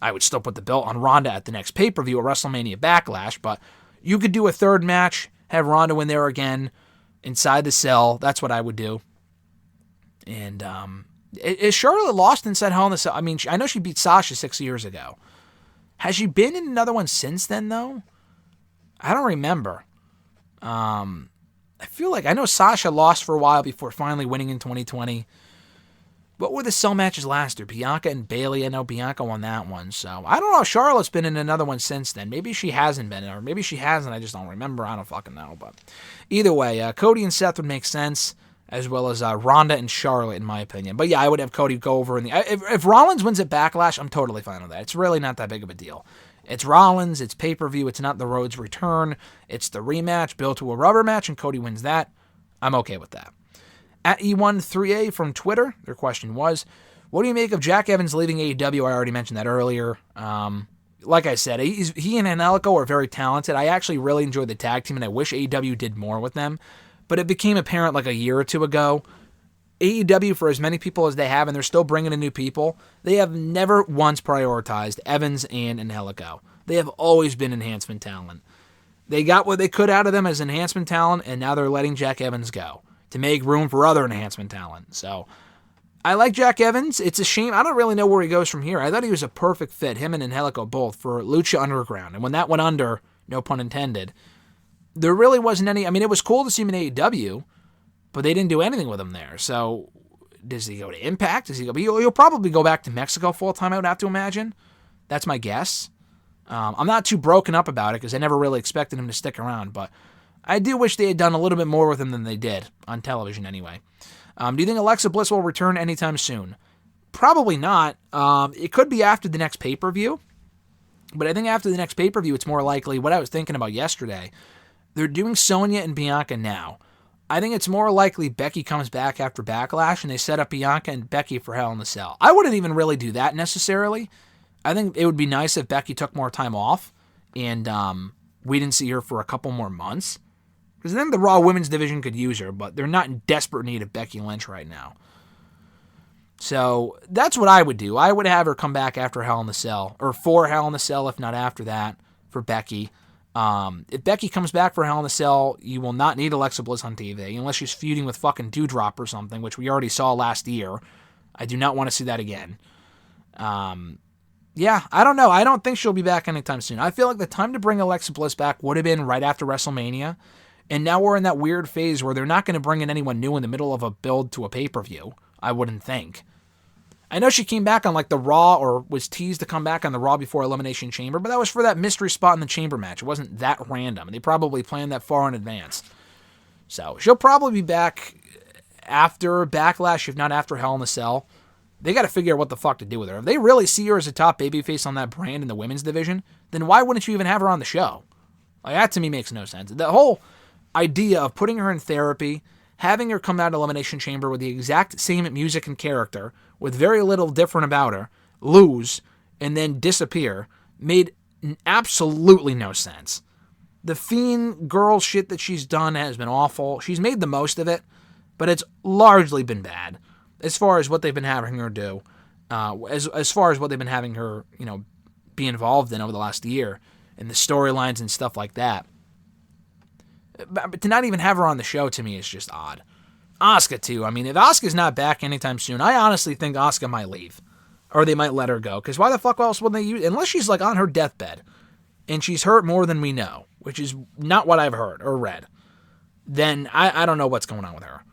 I would still put the belt on Ronda at the next pay-per-view at WrestleMania Backlash, but you could do a third match, have Ronda win there again, inside the Cell. That's what I would do. And, is Charlotte lost inside Hell in the Cell? I mean, I know she beat Sasha 6 years ago. Has she been in another one since then, though? I don't remember. I feel like I know Sasha lost for a while before finally winning in 2020. What were the Cell matches last year? Bianca and Bayley. I know Bianca won that one. So, I don't know if Charlotte's been in another one since then. Maybe she hasn't been, or maybe she hasn't. I just don't remember. I don't fucking know. But either way, Cody and Seth would make sense, as well as Ronda and Charlotte, in my opinion. But yeah, I would have Cody go over in the... If Rollins wins at Backlash, I'm totally fine with that. It's really not that big of a deal. It's Rollins, it's pay-per-view, it's not the Rhodes return, it's the rematch built to a rubber match, and Cody wins that. I'm okay with that. At E13A from Twitter, their question was, what do you make of Jack Evans leaving AEW? I already mentioned that earlier. Like I said, he and Angelico are very talented. I actually really enjoyed the tag team, and I wish AEW did more with them. But it became apparent like a year or two ago, AEW, for as many people as they have, and they're still bringing in new people, they have never once prioritized Evans and Angelico. They have always been enhancement talent. They got what they could out of them as enhancement talent, and now they're letting Jack Evans go to make room for other enhancement talent. So I like Jack Evans. It's a shame. I don't really know where he goes from here. I thought he was a perfect fit, him and Angelico both, for Lucha Underground. And when that went under, no pun intended, there really wasn't any. I mean, it was cool to see him in AEW, but they didn't do anything with him there. So does he go to Impact? Does he go? He'll probably go back to Mexico full time, I would have to imagine. That's my guess. I'm not too broken up about it because I never really expected him to stick around, but I do wish they had done a little bit more with him than they did, on television anyway. Do you think Alexa Bliss will return anytime soon? Probably not. It could be after the next pay-per-view, but I think after the next pay-per-view, it's more likely what I was thinking about yesterday. They're doing Sonya and Bianca now. I think it's more likely Becky comes back after Backlash and they set up Bianca and Becky for Hell in a Cell. I wouldn't even really do that necessarily. I think it would be nice if Becky took more time off and we didn't see her for a couple more months. Because then the Raw Women's Division could use her, but they're not in desperate need of Becky Lynch right now. So that's what I would do. I would have her come back after Hell in a Cell, or for Hell in a Cell, if not after that, for Becky. If Becky comes back for Hell in a Cell, you will not need Alexa Bliss on TV, unless she's feuding with fucking Doudrop or something, which we already saw last year. I do not want to see that again. Yeah, I don't know. I don't think she'll be back anytime soon. I feel like the time to bring Alexa Bliss back would have been right after WrestleMania. And now we're in that weird phase where they're not going to bring in anyone new in the middle of a build to a pay-per-view, I wouldn't think. I know she came back on like the Raw, or was teased to come back on the Raw before Elimination Chamber, but that was for that mystery spot in the Chamber match. It wasn't that random. They probably planned that far in advance. So she'll probably be back after Backlash, if not after Hell in a Cell. They got to figure out what the fuck to do with her. If they really see her as a top babyface on that brand in the women's division, then why wouldn't you even have her on the show? Like, that to me makes no sense. The whole idea of putting her in therapy, having her come out of Elimination Chamber with the exact same music and character, with very little different about her, lose, and then disappear, made absolutely no sense. The Fiend girl shit that she's done has been awful. She's made the most of it, but it's largely been bad as far as what they've been having her do, as far as what they've been having her, be involved in over the last year, and the storylines and stuff like that. But to not even have her on the show, to me, is just odd. Asuka, too. I mean, if Asuka's not back anytime soon, I honestly think Asuka might leave. Or they might let her go. Because why the fuck else would they use... Unless she's, like, on her deathbed, and she's hurt more than we know, which is not what I've heard or read, then I don't know what's going on with her.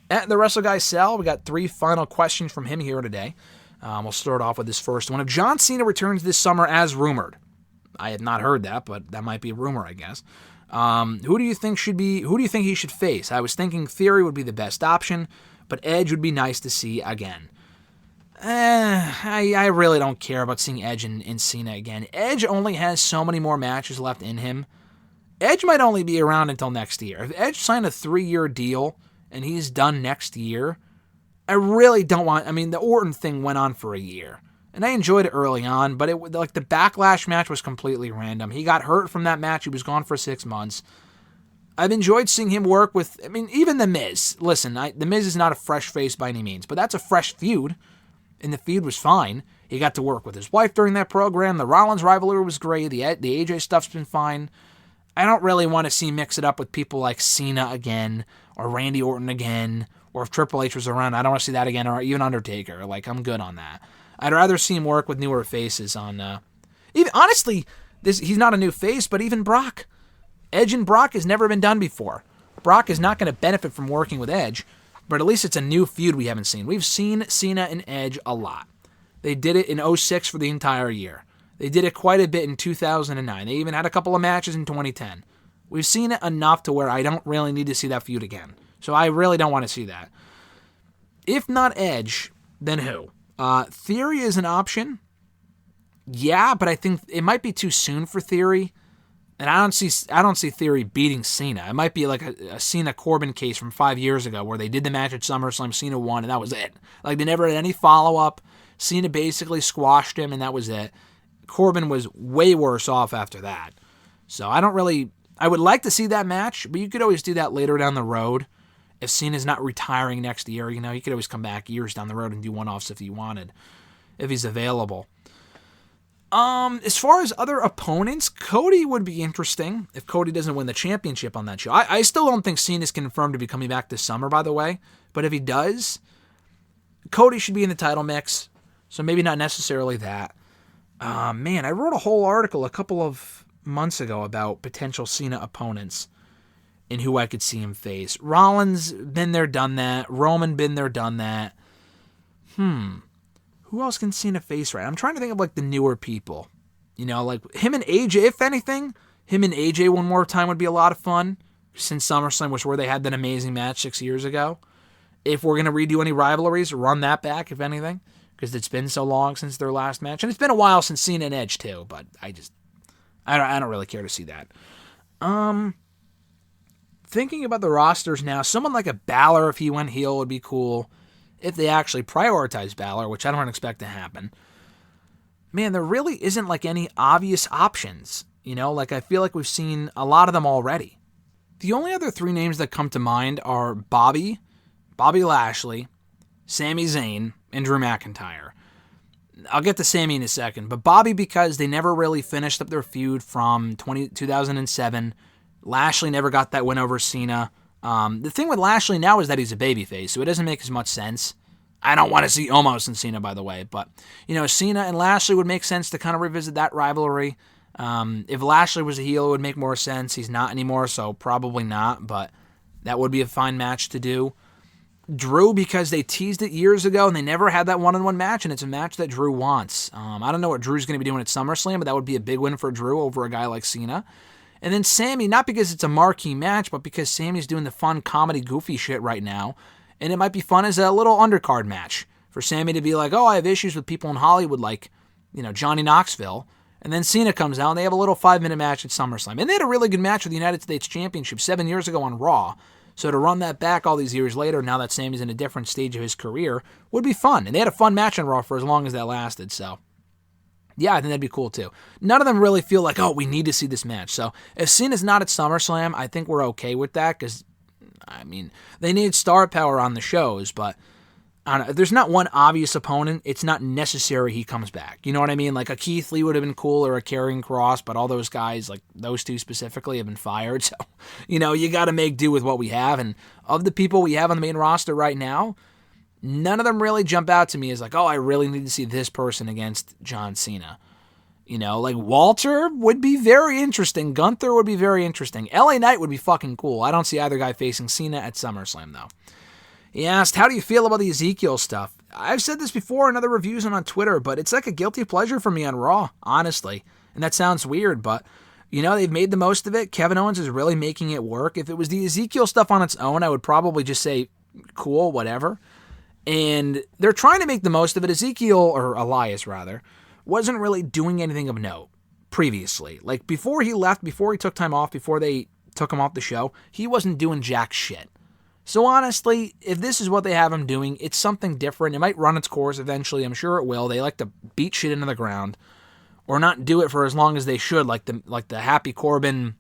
At the Wrestle Guy Cell, we got 3 final questions from him here today. We'll start off with this first one. If John Cena returns this summer as rumored, I had not heard that, but that might be a rumor, I guess. Who do you think he should face? I was thinking Theory would be the best option, but Edge would be nice to see again. I really don't care about seeing Edge and Cena again. Edge only has so many more matches left in him. Edge might only be around until next year. If Edge signed a 3-year deal and he's done next year, I really don't want... I mean, the Orton thing went on for a year. And I enjoyed it early on, but the Backlash match was completely random. He got hurt from that match. He was gone for 6 months. I've enjoyed seeing him work with... I mean, even The Miz. Listen, The Miz is not a fresh face by any means, but that's a fresh feud. And the feud was fine. He got to work with his wife during that program. The Rollins rivalry was great. The AJ stuff's been fine. I don't really want to see mix it up with people like Cena again, or Randy Orton again, or if Triple H was around, I don't want to see that again, or even Undertaker. Like, I'm good on that. I'd rather see him work with newer faces on... even honestly, he's not a new face, but even Brock. Edge and Brock has never been done before. Brock is not going to benefit from working with Edge, but at least it's a new feud we haven't seen. We've seen Cena and Edge a lot. They did it in 2006 for the entire year. They did it quite a bit in 2009. They even had a couple of matches in 2010. We've seen it enough to where I don't really need to see that feud again. So I really don't want to see that. If not Edge, then who? Theory is an option. Yeah, but I think it might be too soon for Theory. And I don't see Theory beating Cena. It might be like a Cena Corbin case from 5 years ago where they did the match at SummerSlam, Cena won, and that was it. Like, they never had any follow-up. Cena basically squashed him, and that was it. Corbin was way worse off after that. So I would like to see that match, but you could always do that later down the road. If Cena's not retiring next year, he could always come back years down the road and do one-offs if he wanted, if he's available. As far as other opponents, Cody would be interesting if Cody doesn't win the championship on that show. I still don't think Cena's confirmed to be coming back this summer, by the way, but if he does, Cody should be in the title mix, so maybe not necessarily that. Man, I wrote a whole article a couple of months ago about potential Cena opponents and who I could see him face. Rollins, been there, done that. Roman, been there, done that. Who else can Cena face right? I'm trying to think of, like, the newer people. You know, like, him and AJ, if anything. Him and AJ one more time would be a lot of fun. Since SummerSlam was where they had that amazing match 6 years ago. If we're going to redo any rivalries, run that back, if anything. Because it's been so long since their last match. And it's been a while since Cena and Edge, too. But I don't really care to see that. Thinking about the rosters now, someone like a Balor, if he went heel, would be cool. If they actually prioritize Balor, which I don't expect to happen. Man, there really isn't, like, any obvious options. You know, like, I feel like we've seen a lot of them already. The only other three names that come to mind are Bobby Lashley, Sami Zayn, and Drew McIntyre. I'll get to Sami in a second, but Bobby because they never really finished up their feud from 2007. Lashley never got that win over Cena. The thing with Lashley now is that he's a babyface, so it doesn't make as much sense. I don't want to see Omos and Cena, by the way, but, you know, Cena and Lashley would make sense to kind of revisit that rivalry. If Lashley was a heel, it would make more sense. He's not anymore, so probably not, but that would be a fine match to do. Drew, because they teased it years ago, and they never had that one-on-one match, and it's a match that Drew wants. I don't know what Drew's going to be doing at SummerSlam, but that would be a big win for Drew over a guy like Cena. And then Sami, not because it's a marquee match, but because Sami's doing the fun, comedy, goofy shit right now, and it might be fun as a little undercard match for Sami to be like, oh, I have issues with people in Hollywood like, you know, Johnny Knoxville. And then Cena comes out, and they have a little 5-minute match at SummerSlam. And they had a really good match with the United States Championship 7 years ago on Raw. So to run that back all these years later, now that Sami's in a different stage of his career, would be fun. And they had a fun match on Raw for as long as that lasted. So, yeah, I think that'd be cool too. None of them really feel like, oh, we need to see this match. So if Cena's not at SummerSlam, I think we're okay with that. Because, I mean, they need star power on the shows, but I don't know, if there's not one obvious opponent, it's not necessary he comes back. You know what I mean? Like a Keith Lee would have been cool, or a Karrion Kross, but all those guys, like those two specifically, have been fired. So, you know, you got to make do with what we have. And of the people we have on the main roster right now, none of them really jump out to me as like, oh, I really need to see this person against John Cena. You know, like Walter would be very interesting. Gunther would be very interesting. LA Knight would be fucking cool. I don't see either guy facing Cena at SummerSlam, though. He asked, how do you feel about the Ezekiel stuff? I've said this before in other reviews and on Twitter, but it's like a guilty pleasure for me on Raw, honestly. And that sounds weird, but, you know, they've made the most of it. Kevin Owens is really making it work. If it was the Ezekiel stuff on its own, I would probably just say, cool, whatever. And they're trying to make the most of it. Ezekiel, or Elias rather, wasn't really doing anything of note previously. Like, before he left, before he took time off, before they took him off the show, he wasn't doing jack shit. So honestly, if this is what they have him doing, it's something different. It might run its course eventually. I'm sure it will. They like to beat shit into the ground, or not do it for as long as they should, like the Happy Corbin,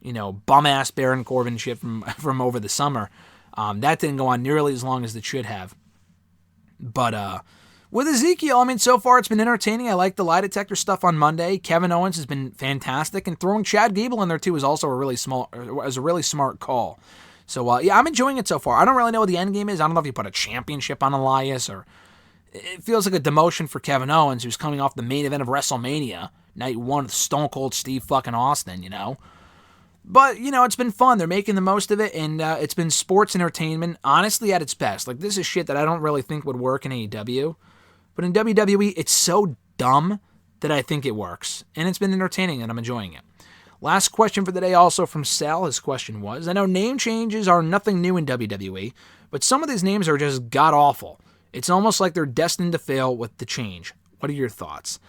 you know, bum-ass Baron Corbin shit from over the summer. That didn't go on nearly as long as it should have. But with Ezekiel, I mean, so far it's been entertaining. I like the lie detector stuff on Monday. Kevin Owens has been fantastic, and throwing Chad Gable in there too is also a really smart call. So, yeah, I'm enjoying it so far. I don't really know what the end game is. I don't know if you put a championship on Elias, or it feels like a demotion for Kevin Owens, who's coming off the main event of WrestleMania, night one with Stone Cold Steve fucking Austin, you know. But, you know, it's been fun. They're making the most of it, and it's been sports entertainment, honestly, at its best. Like, this is shit that I don't really think would work in AEW. But in WWE, it's so dumb that I think it works. And it's been entertaining, and I'm enjoying it. Last question for the day, also from Sal. His question was, I know name changes are nothing new in WWE, but some of these names are just god-awful. It's almost like they're destined to fail with the change. What are your thoughts?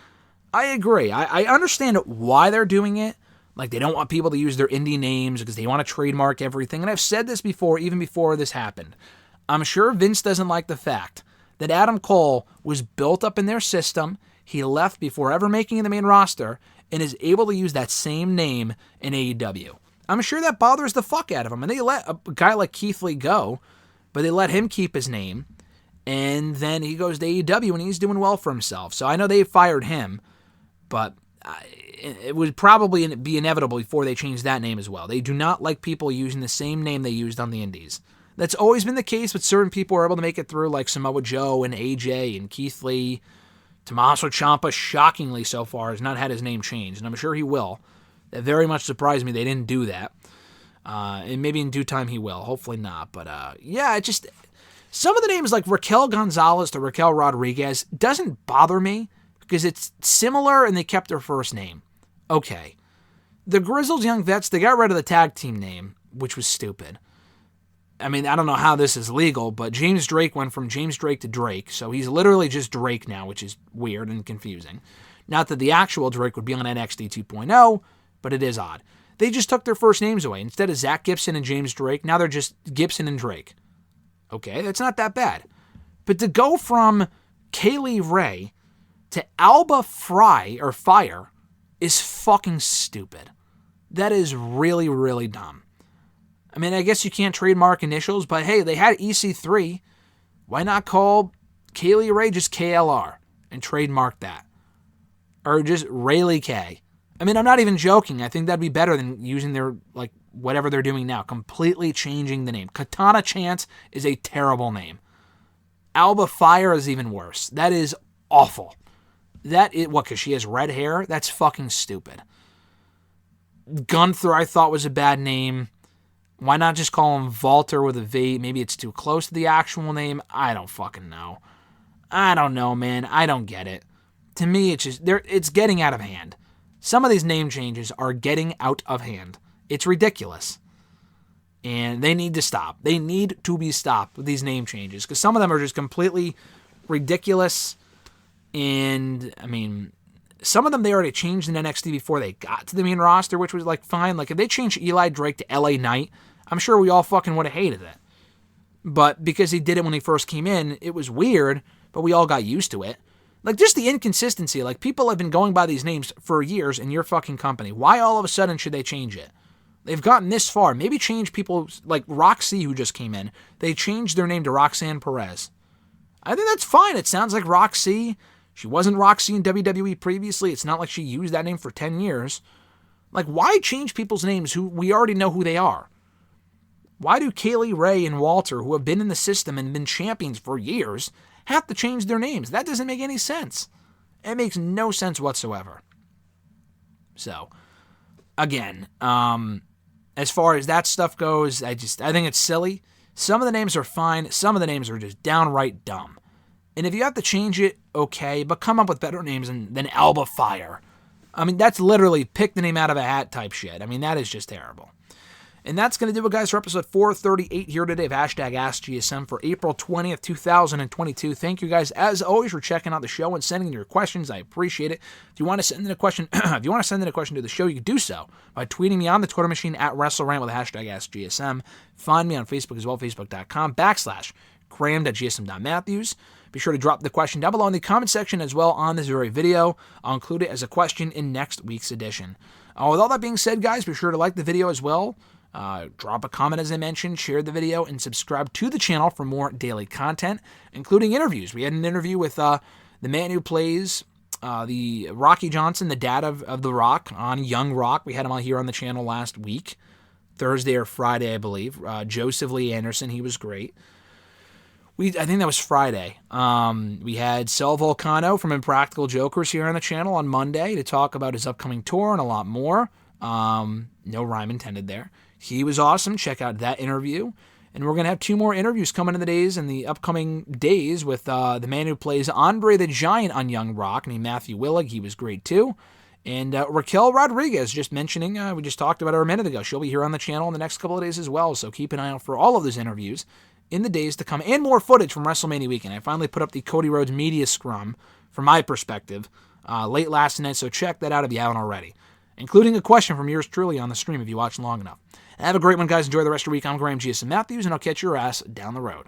I agree. I understand why they're doing it. Like, they don't want people to use their indie names because they want to trademark everything. And I've said this before, even before this happened. I'm sure Vince doesn't like the fact that Adam Cole was built up in their system. He left before ever making the main roster, and is able to use that same name in AEW. I'm sure that bothers the fuck out of him. And they let a guy like Keith Lee go, but they let him keep his name. And then he goes to AEW, and he's doing well for himself. So I know they fired him, but it would probably be inevitable before they change that name as well. They do not like people using the same name they used on the Indies. That's always been the case, but certain people are able to make it through, like Samoa Joe and AJ and Keith Lee. Tommaso Ciampa, shockingly so far, has not had his name changed, and I'm sure he will. That very much surprised me they didn't do that. And maybe in due time he will. Hopefully not. But yeah, it just... Some of the names like Raquel Gonzalez to Raquel Rodriguez doesn't bother me because it's similar and they kept their first name. Okay. The Grizzled Young Vets, they got rid of the tag team name, which was stupid. I mean, I don't know how this is legal, but James Drake went from James Drake to Drake, so he's literally just Drake now, which is weird and confusing. Not that the actual Drake would be on NXT 2.0, but it is odd. They just took their first names away. Instead of Zach Gibson and James Drake, now they're just Gibson and Drake. Okay, that's not that bad. But to go from Kaylee Ray to Alba Fire is fucking stupid. That is really, really dumb. I mean, I guess you can't trademark initials, but hey, they had EC3. Why not call Kaylee Ray just KLR and trademark that? Or just Rayleigh K. I mean, I'm not even joking. I think that'd be better than using their, like, whatever they're doing now. Completely changing the name. Katana Chance is a terrible name. Alba Fire is even worse. That is awful. Because she has red hair? That's fucking stupid. Gunther, I thought, was a bad name. Why not just call him Walter with a V? Maybe it's too close to the actual name. I don't fucking know. I don't know, man. I don't get it. To me, it's getting out of hand. Some of these name changes are getting out of hand. It's ridiculous. And they need to stop. They need to be stopped with these name changes. Because some of them are just completely ridiculous. And, I mean, some of them they already changed in NXT before they got to the main roster, which was, like, fine. Like, if they changed Eli Drake to LA Knight, I'm sure we all fucking would have hated it. But because he did it when he first came in, it was weird, but we all got used to it. Like, just the inconsistency. Like, people have been going by these names for years in your fucking company. Why all of a sudden should they change it? They've gotten this far. Maybe change people like Roxy, who just came in. They changed their name to Roxanne Perez. I think that's fine. It sounds like Roxy. She wasn't Roxy in WWE previously. It's not like she used that name for 10 years. Like, why change people's names who we already know who they are? Why do Kaylee Ray and Walter, who have been in the system and been champions for years, have to change their names? That doesn't make any sense. It makes no sense whatsoever. So, again, as far as that stuff goes, I think it's silly. Some of the names are fine. Some of the names are just downright dumb. And if you have to change it, okay, but come up with better names than Alba Fire. I mean, that's literally pick the name out of a hat type shit. I mean, that is just terrible. And that's going to do it, guys, for episode 438 here today of #AskGSM for April 20th, 2022. Thank you, guys, as always, for checking out the show and sending in your questions. I appreciate it. If you want to send in a question, to the show, you can do so by tweeting me on the Twitter machine at WrestleRant with #AskGSM. Find me on Facebook as well, facebook.com/Graham.gsm.Matthews. Be sure to drop the question down below in the comment section as well on this very video. I'll include it as a question in next week's edition. With all that being said, guys, be sure to like the video as well. Drop a comment, as I mentioned, share the video, and subscribe to the channel for more daily content, including interviews. We had an interview with the man who plays the Rocky Johnson, the dad of The Rock, on Young Rock. We had him on here on the channel last week, Thursday or Friday, I believe. Joseph Lee Anderson, he was great. I think that was Friday. We had Sal Volcano from Impractical Jokers here on the channel on Monday to talk about his upcoming tour and a lot more. No rhyme intended there. He was awesome. Check out that interview. And we're going to have 2 more interviews coming in the upcoming days with the man who plays Andre the Giant on Young Rock, named Matthew Willig. He was great too. And Raquel Rodriguez, just mentioning, we just talked about her a minute ago. She'll be here on the channel in the next couple of days as well. So keep an eye out for all of those interviews in the days to come, and more footage from WrestleMania weekend. I finally put up the Cody Rhodes media scrum, from my perspective, late last night, so check that out if you haven't already, including a question from yours truly on the stream if you watch long enough. Have a great one, guys. Enjoy the rest of your week. I'm Graham GSM Matthews, and I'll catch your ass down the road.